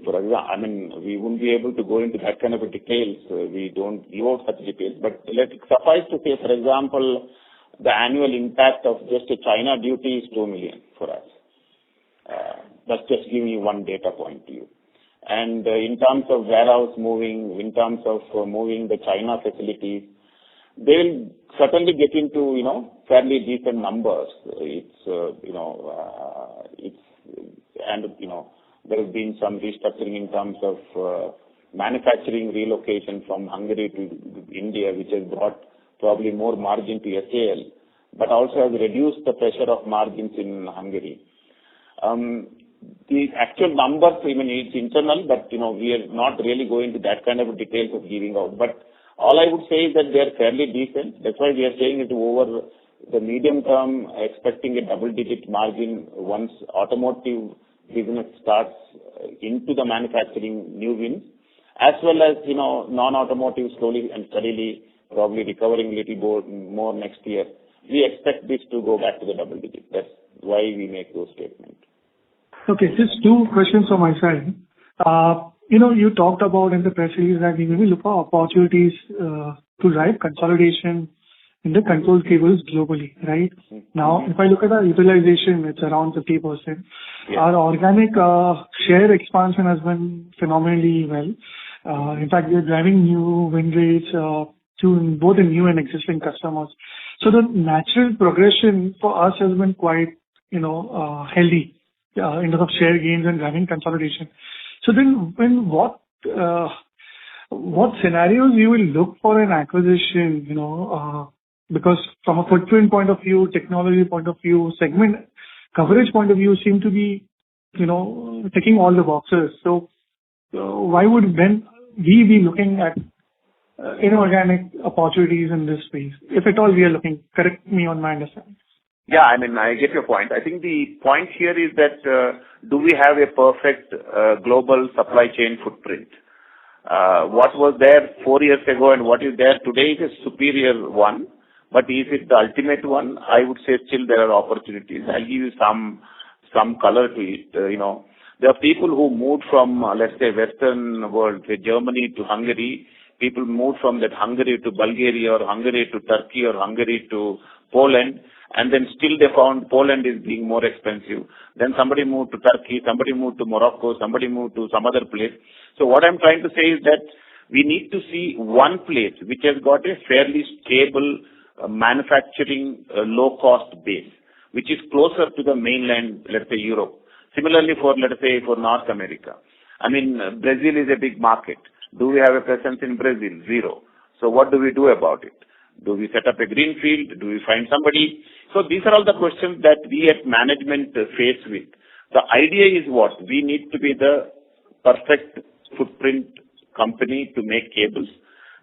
Speaker 3: For example, I mean, we wouldn't be able to go into that kind of a details. We don't give out such details. But let it suffice to say, for example, the annual impact of just a China duty is 2 million for us. That's just giving you one data point to you. And in terms of warehouse moving, in terms of moving the China facilities, they will certainly get into, fairly decent numbers. There has been some restructuring in terms of manufacturing relocation from Hungary to India, which has brought probably more margin to SAL, but also has reduced the pressure of margins in Hungary. The actual numbers, it's internal, but, we are not really going to that kind of details of giving out. But all I would say is that they are fairly decent. That's why we are saying it over the medium term, expecting a double-digit margin once automotive business starts into the manufacturing new wins, as well as, non-automotive slowly and steadily probably recovering a little more next year. We expect this to go back to the double digit. That's why we make those statements.
Speaker 9: Okay, just two questions from my side. You talked about in the press release that we will look for opportunities to drive consolidation in the control cables globally, right? Now, if I look at our utilization, it's around 50%. Yeah. Our organic share expansion has been phenomenally well. In fact, we are driving new win rates to both in new and existing customers. So the natural progression for us has been quite, healthy in terms of share gains and driving consolidation. So then, what scenarios you will look for an acquisition? Because from a footprint point of view, technology point of view, segment coverage point of view, seem to be, ticking all the boxes. So why would then we be looking at inorganic opportunities in this space? If at all we are looking, correct me on my understanding.
Speaker 3: Yeah, I get your point. I think the point here is that do we have a perfect global supply chain footprint? What was there 4 years ago and what is there today is a superior one. But is it the ultimate one? I would say still there are opportunities. I'll give you some color to it. There are people who moved from, let's say, Western world, say Germany to Hungary. People moved from that Hungary to Bulgaria or Hungary to Turkey or Hungary to Poland. And then still they found Poland is being more expensive. Then somebody moved to Turkey, somebody moved to Morocco, somebody moved to some other place. So what I'm trying to say is that we need to see one place which has got a fairly stable manufacturing low-cost base, which is closer to the mainland, let's say Europe. Similarly for North America. Brazil is a big market. Do we have a presence in Brazil? Zero. So what do we do about it? Do we set up a greenfield? Do we find somebody? So these are all the questions that we at management face with. The idea is what? We need to be the perfect footprint company to make cables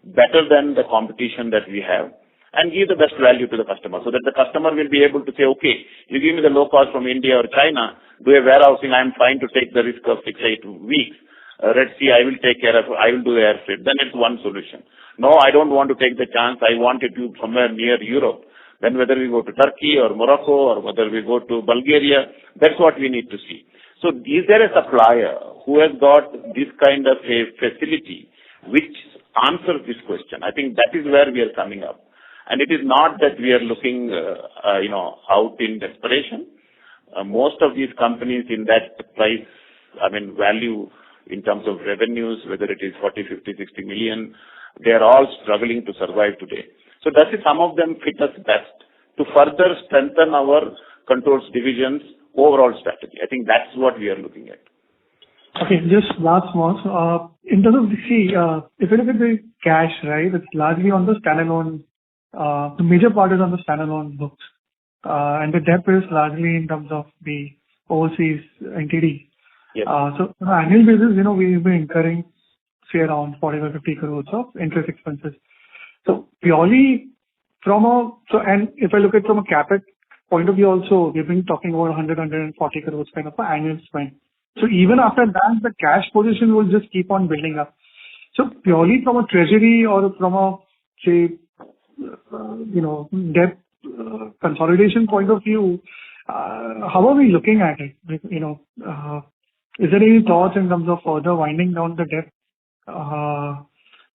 Speaker 3: better than the competition that we have and give the best value to the customer so that the customer will be able to say, okay, you give me the low cost from India or China, do a warehousing, I'm fine to take the risk of 6-8 weeks. Red Sea, I will take care of, I will do the air freight. Then it's one solution. No, I don't want to take the chance. I want it to somewhere near Europe. Then whether we go to Turkey or Morocco or whether we go to Bulgaria, that's what we need to see. So is there a supplier who has got this kind of a facility which answers this question? I think that is where we are coming up. And it is not that we are looking, out in desperation. Most of these companies in that price, value in terms of revenues, whether it is 40, 50, 60 million, they are all struggling to survive today. So that is some of them fit us best to further strengthen our controls division's overall strategy. I think that's what we are looking at.
Speaker 9: Okay, just last one. In terms of if you look at the cash, right, it's largely on the standalone. The major part is on the standalone books, and the debt is largely in terms of the overseas entity. Yes. So on an annual basis, we've been incurring, say, around 40 or 50 crores of interest expenses. So purely and if I look at from a CapEx point of view also, we've been talking about 140 crores kind of an annual spend. So even after that, the cash position will just keep on building up. So purely from a treasury or from a, say, debt consolidation point of view, how are we looking at it? Is there any thoughts in terms of further winding down the debt?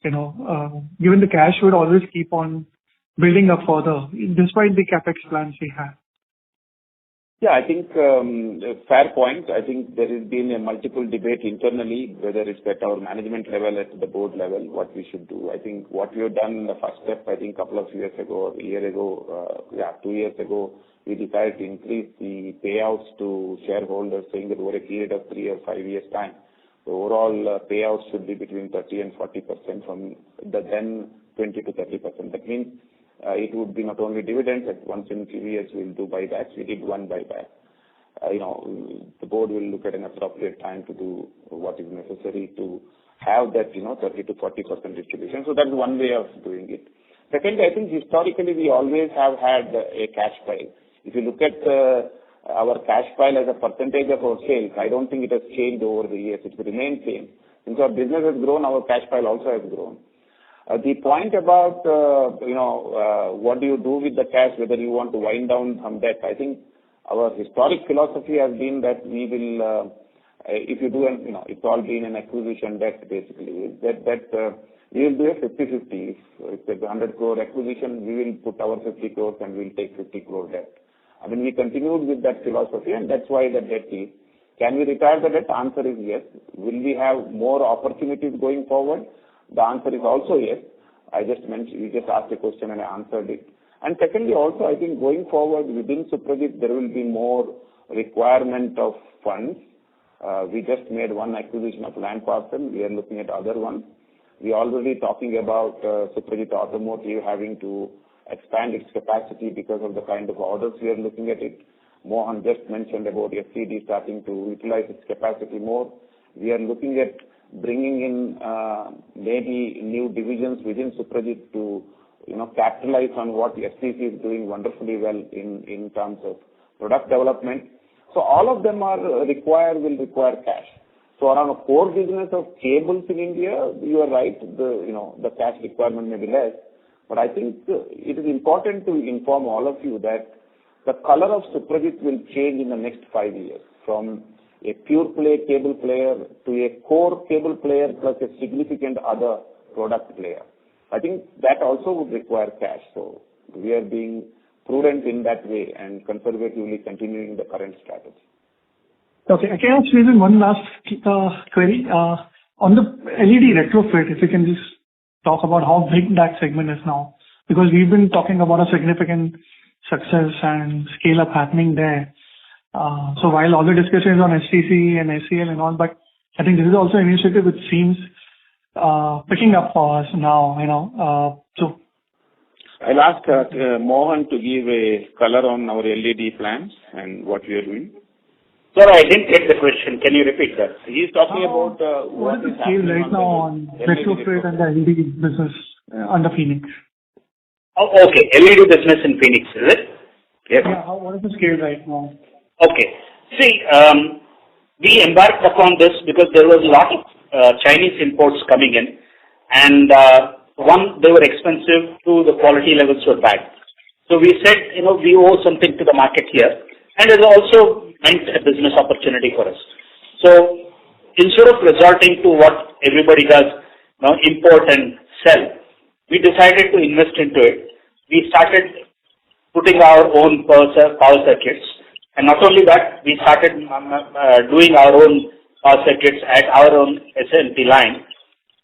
Speaker 9: Given the cash would always keep on building up further, despite the capex plans we have.
Speaker 3: Yeah, I think fair point. I think there has been a multiple debate internally, whether it's at our management level, at the board level, what we should do. I think what we have done in the first step, I think a couple of years ago, 2 years ago, we decided to increase the payouts to shareholders, saying that over a period of 3 or 5 years' time, the overall payouts should be between 30 and 40% from the then 20 to 30%. That means it would be not only dividends, at once in 2 years we'll do buybacks. We did one buyback. The board will look at an appropriate time to do what is necessary to have that, 30 to 40% distribution. So that's one way of doing it. Secondly, I think historically we always have had a cash pile. If you look at our cash pile as a percentage of our sales, I don't think it has changed over the years. It remains same. Since our business has grown, our cash pile also has grown. The point about, what do you do with the cash, whether you want to wind down some debt, I think our historic philosophy has been that we will, if you do, it's all been an acquisition debt basically, that we will do a 50-50. If it's a 100 crore acquisition, we will put our 50 crores and we'll take 50 crore debt. I mean, we continued with that philosophy and that's why the debt is. Can we retire the debt? Answer is yes. Will we have more opportunities going forward? The answer is also yes. I just mentioned, you just asked a question and I answered it. And secondly, also, I think going forward within Suprajit, there will be more requirement of funds. We just made one acquisition of land parcel. We are looking at other ones. We are already talking about Suprajit Automotive having to expand its capacity because of the kind of orders we are looking at it. Mohan just mentioned about FCD starting to utilize its capacity more. We are looking at bringing in maybe new divisions within Suprajit to capitalize on what SCC is doing wonderfully well in terms of product development. So all of them will require cash. So around a core business of cables in India, you are right, the cash requirement may be less. But I think it is important to inform all of you that the color of Suprajit will change in the next 5 years from a pure play cable player to a core cable player plus a significant other product player. I think that also would require cash. So we are being prudent in that way and conservatively continuing the current strategy.
Speaker 9: Okay, I can ask you one last query. On the LED retrofit, if you can just talk about how big that segment is now. Because we've been talking about a significant success and scale up happening there. So while all the discussions on STC and SCL and all, but I think this is also an initiative which seems picking up for us now, so.
Speaker 3: I'll ask Mohan to give a color on our LED plans and what we are doing.
Speaker 5: Sir, I didn't get the question. Can you repeat that?
Speaker 3: He's talking about
Speaker 9: what is the scale right now on retrofit and the LED business under Phoenix?
Speaker 5: Oh, okay. LED business in Phoenix, is it?
Speaker 3: Yes.
Speaker 9: Yeah, what is the scale right now?
Speaker 5: Okay. See, we embarked upon this because there was a lot of Chinese imports coming in, and one, they were expensive, two, the quality levels were bad. So we said, we owe something to the market here, and it also meant a business opportunity for us. So instead of resorting to what everybody does, import and sell, we decided to invest into it. We started putting our own power circuits, and not only that, we started doing our own power circuits at our own SMP line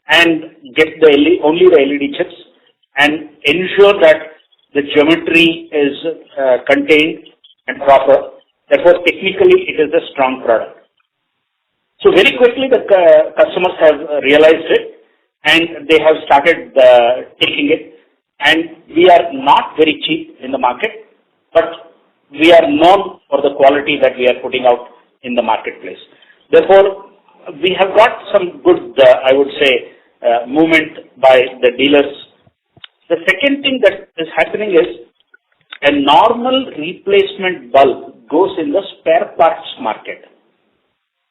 Speaker 5: and get only the LED chips and ensure that the geometry is contained and proper. Therefore, technically, it is a strong product. So very quickly, the customers have realized it and they have started taking it. And we are not very cheap in the market, but we are known for the quality that we are putting out in the marketplace. Therefore, we have got some good, I would say, movement by the dealers. The second thing that is happening is a normal replacement bulb goes in the spare parts market.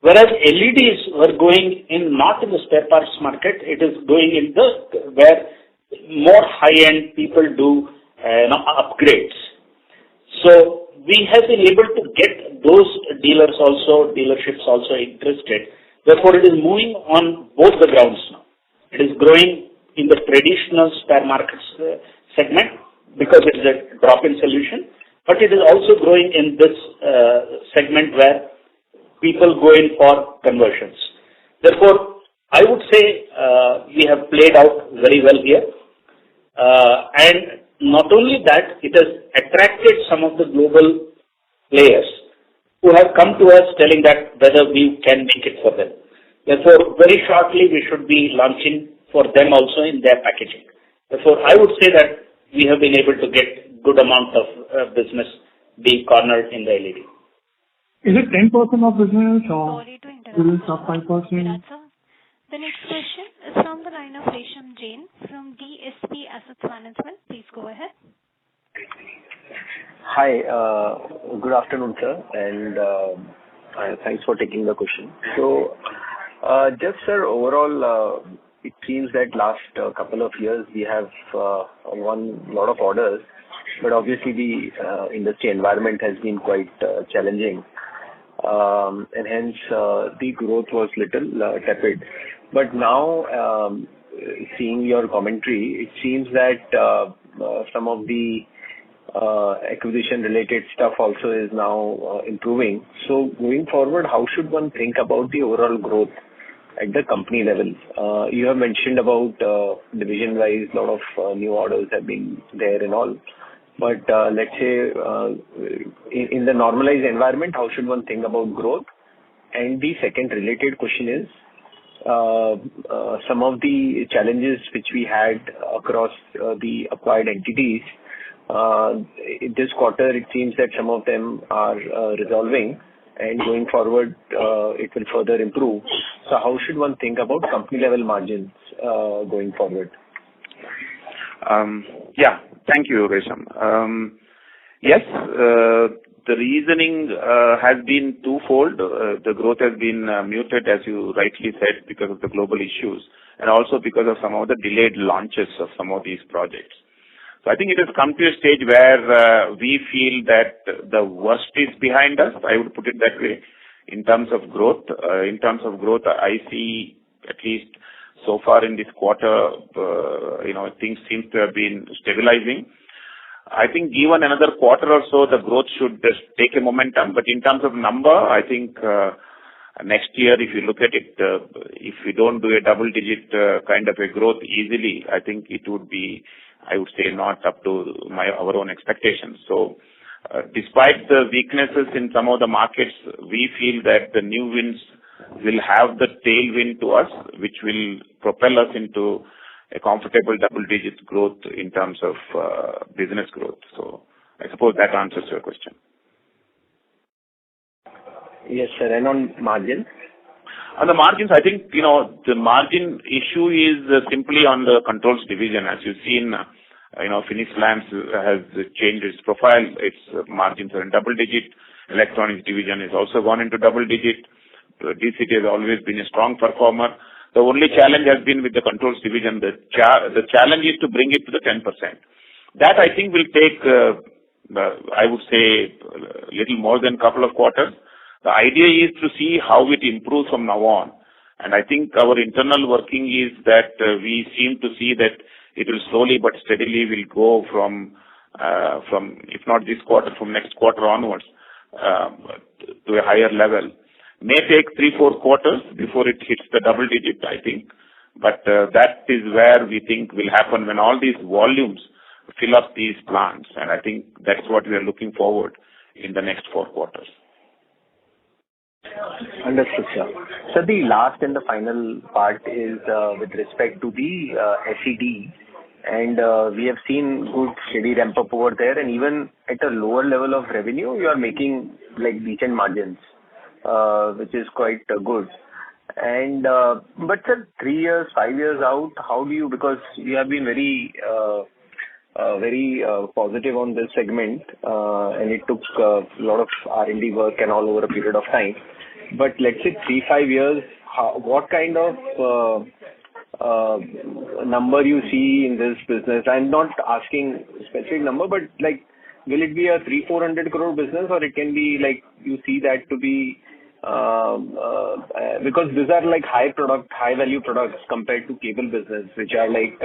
Speaker 5: Whereas LEDs were going in not in the spare parts market, it is going in the where more high-end people do upgrades. So we have been able to get those dealerships also interested. Therefore, it is moving on both the grounds now. It is growing in the traditional spare markets segment because it is a drop-in solution, but it is also growing in this segment where people go in for conversions. Therefore, I would say we have played out very well here. And not only that, it has attracted some of the global players who have come to us telling that whether we can make it for them. Therefore, very shortly, we should be launching for them also in their packaging. Therefore, I would say that we have been able to get good amount of business being cornered in the LED.
Speaker 9: Is it 10% of business or
Speaker 1: Sorry to
Speaker 9: will it
Speaker 1: interrupt.
Speaker 9: sub 5%?
Speaker 1: The next question is from the line of Resham Jain from DSP Asset Management. Please go ahead.
Speaker 10: Hi. Good afternoon, sir, and thanks for taking the question. So, just, sir, overall, it seems that last couple of years we have won a lot of orders, but obviously the industry environment has been quite challenging, and hence the growth was little tepid. But now, seeing your commentary, it seems that some of the acquisition-related stuff also is now improving. So going forward, how should one think about the overall growth at the company level? You have mentioned about division-wise, a lot of new orders have been there and all. But let's say in the normalized environment, how should one think about growth? And the second related question is, some of the challenges which we had across the acquired entities, this quarter, it seems that some of them are resolving, and going forward, it will further improve. So how should one think about company-level margins going forward?
Speaker 3: Yeah. Thank you, Resham. Yes, the reasoning has been twofold. The growth has been muted, as you rightly said, because of the global issues, and also because of some of the delayed launches of some of these projects. So I think it has come to a stage where we feel that the worst is behind us. I would put it that way. In terms of growth, I see, at least so far in this quarter, things seem to have been stabilizing. I think given another quarter or so, the growth should just take a momentum. But in terms of number, I think next year, if you look at it, if we don't do a double-digit kind of a growth easily, I think it would be, I would say, not up to our own expectations. So despite the weaknesses in some of the markets, we feel that the new wins will have the tailwind to us, which will propel us into a comfortable double-digit growth in terms of business growth. So I suppose that answers your question.
Speaker 10: Yes, sir. And on margins?
Speaker 3: On the margins, I think, the margin issue is simply on the controls division. As you've seen, Finished Lamps has changed its profile. Its margins are in double-digit. Electronics division has also gone into double-digit. DCT has always been a strong performer. The only challenge has been with the controls division. The challenge is to bring it to the 10%. That, I think, will take, I would say, a little more than a couple of quarters. The idea is to see how it improves from now on. And I think our internal working is that we seem to see that it will slowly but steadily will go from if not this quarter, from next quarter onwards, to a higher level. May take 3-4 quarters before it hits the double digit, I think. But that is where we think will happen when all these volumes fill up these plants. And I think that's what we are looking forward in the next 4 quarters.
Speaker 10: Understood, sir. So the last and the final part is with respect to the SED. And we have seen good steady ramp up over there. And even at a lower level of revenue, you are making like decent margins, which is quite good. And but sir, 3 years, 5 years out, how do you, because you have been very positive on this segment, and it took a lot of R&D work and all over a period of time. But let's say 3-5 years, what kind of number you see in this business? I'm not asking specific number, but like, will it be a 300-400 crore business, or it can be like you see that to be because these are like high value products compared to cable business, which are like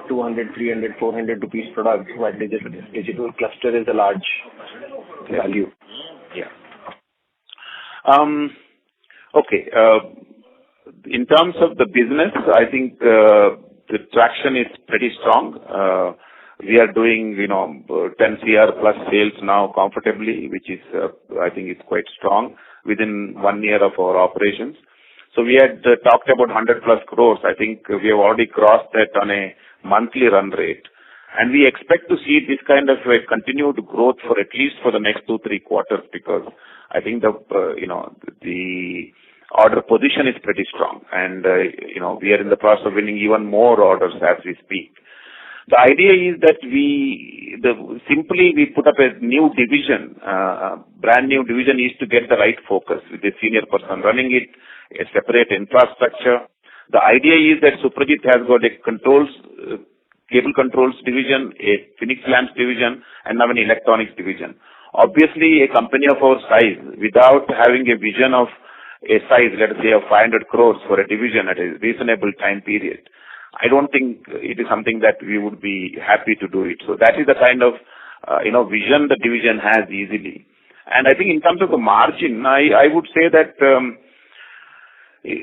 Speaker 10: 200, 300, 400 rupees products, while digital cluster is a large value.
Speaker 3: Yeah. Okay. In terms of the business, I think the traction is pretty strong. We are doing, 10 CR plus sales now comfortably, which is, I think it's quite strong within 1 year of our operations. So we had talked about 100 plus crores. I think we have already crossed that on a monthly run rate. And we expect to see this kind of a continued growth for at least for the next 2-3 quarters, because I think the order position is pretty strong. And, we are in the process of winning even more orders as we speak. The idea is that simply we put up a new division, brand new division is to get the right focus with a senior person running it, a separate infrastructure. The idea is that Suprajit has got a cable controls division, a Phoenix Lamps division, and now an electronics division. Obviously, a company of our size, without having a vision of a size, let us say, of 500 crores for a division at a reasonable time period, I don't think it is something that we would be happy to do it. So that is the kind of, vision the division has easily. And I think in terms of the margin, I would say that,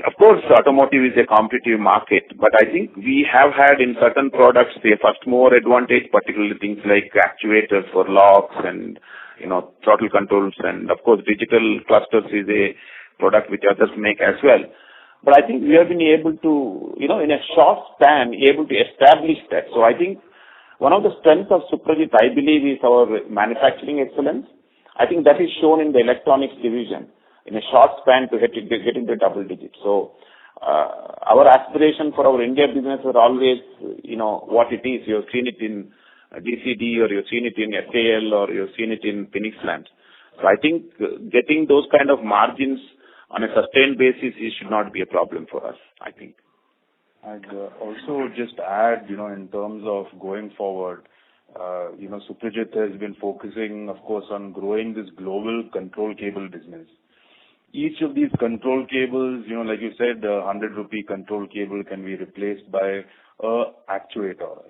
Speaker 3: of course, automotive is a competitive market, but I think we have had in certain products the first mover advantage, particularly things like actuators for locks and, throttle controls, and of course, digital clusters is a product which others make as well. But I think we have been able to, in a short span, able to establish that. So I think one of the strengths of Suprajit, I believe, is our manufacturing excellence. I think that is shown in the electronics division in a short span to get into double digits. So our aspiration for our India business are always, what it is. You've seen it in DCD, or you've seen it in SAL, or you've seen it in Phoenix Lamps. So I think getting those kind of margins on a sustained basis, it should not be a problem for us, I think.
Speaker 6: I'd also just add, in terms of going forward, Suprajit has been focusing, of course, on growing this global control cable business. Each of these control cables, like you said, a 100 rupee control cable can be replaced by a actuator,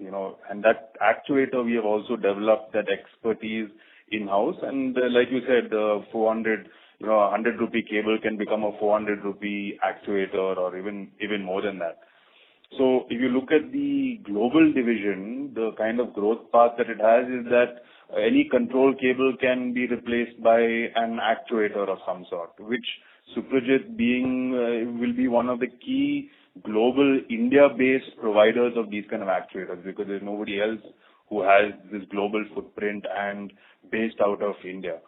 Speaker 6: and that actuator we have also developed that expertise in-house, and like you said, 400, 100 rupee cable can become a 400 rupee actuator, or even more than that. So if you look at the global division, the kind of growth path that it has is that any control cable can be replaced by an actuator of some sort, which Suprajit will be one of the key global India-based providers of these kind of actuators, because there's nobody else who has this global footprint and based out of India.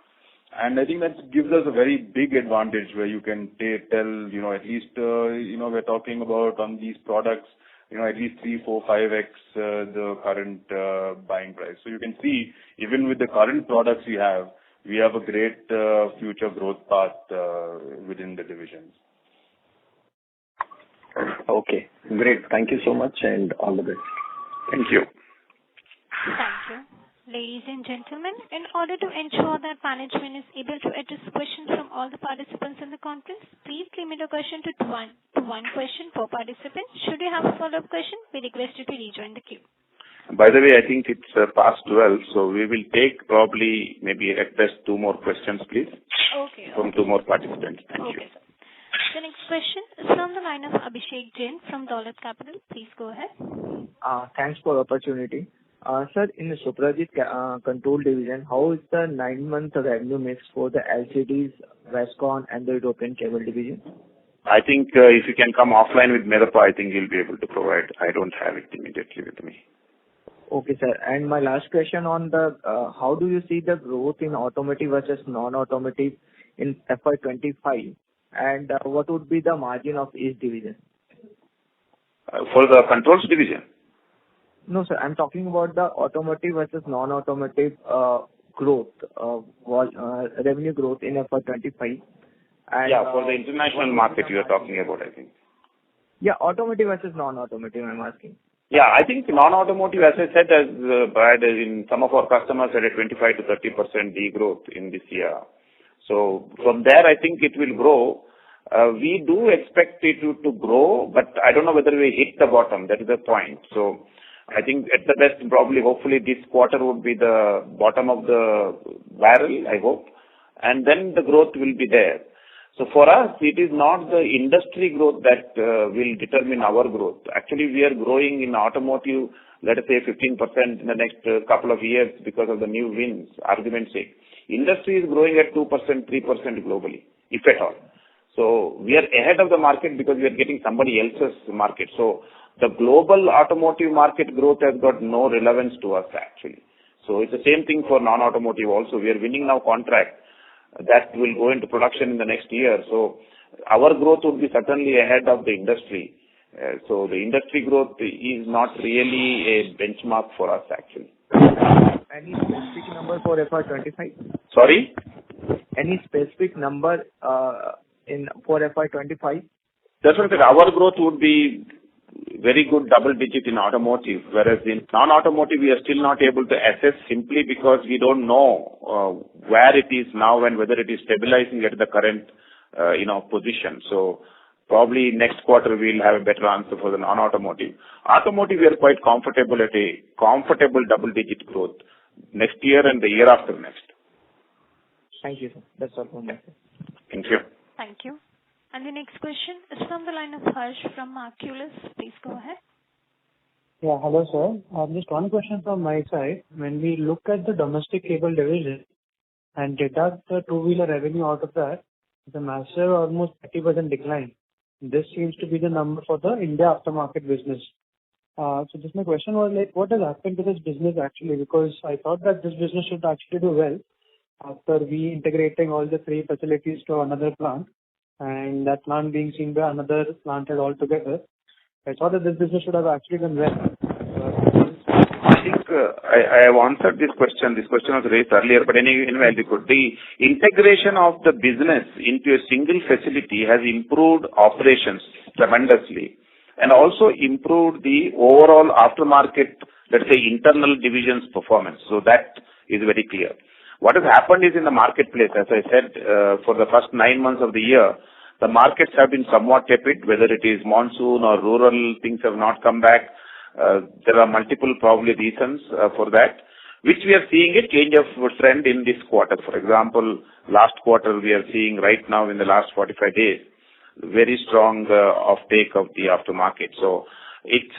Speaker 6: And I think that gives us a very big advantage where you can tell, at least, we're talking about on these products, at least 3, 4, 5x the current buying price. So you can see, even with the current products we have a great future growth path within the divisions.
Speaker 10: Okay, great. Thank you so much, and all the best.
Speaker 3: Thank you.
Speaker 1: Thank you. Ladies and gentlemen, in order to ensure that management is able to address questions from all the participants in the conference, please limit your question to one question per participant. Should you have a follow-up question, we request you to rejoin the queue.
Speaker 3: By the way, I think it's past 12, so we will take probably maybe at best 2 more questions, please.
Speaker 1: Okay.
Speaker 3: From 2 more participants. Thank you.
Speaker 1: Okay, sir. The next question is from the line of Abhishek Jain from Dolat Capital. Please go ahead.
Speaker 11: Thanks for the opportunity. Sir, in the Suprajit control division, how is the 9-month revenue mix for the LCDs, Westcon, and the European cable division?
Speaker 3: I think if you can come offline with Medappa, I think you'll be able to provide. I don't have it immediately with me.
Speaker 11: Okay, sir. And my last question on the how do you see the growth in automotive versus non-automotive in FY'25, and what would be the margin of each division?
Speaker 3: For the controls division?
Speaker 11: No, sir. I'm talking about the automotive versus non-automotive growth, revenue growth in FY'25.
Speaker 3: Yeah, for the international market you are talking about, I think.
Speaker 11: Yeah, automotive versus non-automotive, I'm asking.
Speaker 3: Yeah, I think non-automotive, as I said, as in some of our customers had a 25 to 30% degrowth in this year. So from there, I think it will grow. We do expect it to grow, but I don't know whether we hit the bottom. That is the point. So I think at the best, probably, hopefully, this quarter would be the bottom of the barrel, I hope, and then the growth will be there. So for us, it is not the industry growth that will determine our growth. Actually, we are growing in automotive, let us say 15% in the next couple of years because of the new wins, argument's sake. Industry is growing at 2%, 3% globally, if at all. So we are ahead of the market because we are getting somebody else's market. So the global automotive market growth has got no relevance to us, actually. So it's the same thing for non-automotive also. We are winning now contract that will go into production in the next year. So our growth would be certainly ahead of the industry So the industry growth is not really a benchmark for us, actually.
Speaker 11: Any specific number for FY'25?
Speaker 3: Sorry?
Speaker 11: Any specific number for FY'25?
Speaker 3: Definitely, our growth would be very good double-digit in automotive, whereas in non-automotive, we are still not able to assess simply because we don't know where it is now and whether it is stabilizing at the current position. So probably next quarter, we'll have a better answer for the non-automotive. Automotive, we are quite comfortable at a comfortable double-digit growth next year and the year after next.
Speaker 11: Thank you, sir. That's all from my side.
Speaker 3: Thank you.
Speaker 1: Thank you. And the next question is from the line of Harsh from Marculus. Please go ahead.
Speaker 7: Yeah, hello, sir. Just one question from my side. When we look at the domestic cable division and deduct the two-wheeler revenue out of that, the massive almost 30% decline. This seems to be the number for the India aftermarket business. So just my question was like, what has happened to this business actually? Because I thought that this business should actually do well after we integrating all the three facilities to another plant and that plant being seen by another plant altogether. I thought that this business should have actually done well.
Speaker 3: I think I have answered this question. This question was raised earlier, but anyway, the integration of the business into a single facility has improved operations tremendously and also improved the overall aftermarket, let's say, internal division's performance. So that is very clear. What has happened is in the marketplace, as I said, for the first 9 months of the year, the markets have been somewhat tepid, whether it is monsoon or rural, things have not come back. There are multiple probably reasons for that, which we are seeing a change of trend in this quarter. For example, last quarter we are seeing right now in the last 45 days, very strong offtake of the aftermarket. So it's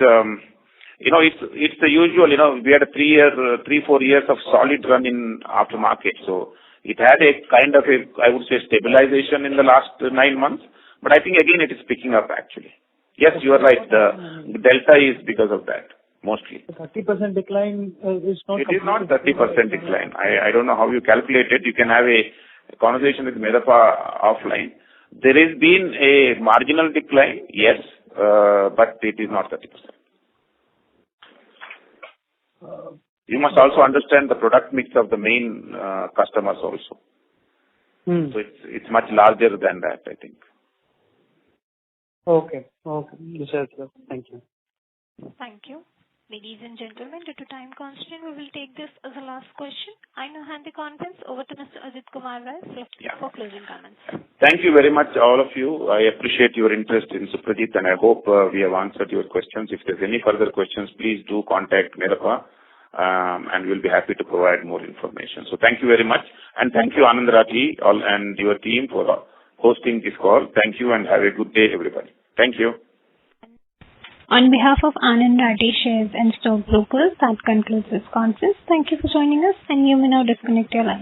Speaker 3: it's the usual, we had a 3-4 years of solid run in aftermarket. So it had a kind of I would say, stabilization in the last 9 months. But I think again, it is picking up actually. Yes, you are right. The delta is because of that, mostly.
Speaker 7: The 30% decline is not...
Speaker 3: It is not 30% decline. I don't know how you calculate it. You can have a conversation with Medappa offline. There has been a marginal decline, yes, but it is not 30%. You must also understand the product mix of the main customers also. So it's much larger than that, I think.
Speaker 7: Okay. This helps. Thank you.
Speaker 1: Thank you. Ladies and gentlemen, due to time constraint, we will take this as a last question. I now hand the conference over to Mr. Ajit Kumar Rai for closing comments.
Speaker 3: Thank you very much, all of you. I appreciate your interest in Suprajit, and I hope we have answered your questions. If there's any further questions, please do contact Medappa, and we'll be happy to provide more information. So thank you very much, and thank you, Anand Rathi, all and your team for hosting this call. Thank you, and have a good day, everybody. Thank you.
Speaker 1: On behalf of Anand Rathi Shares and Stock Brokers, that concludes this conference. Thank you for joining us, and you may now disconnect your line.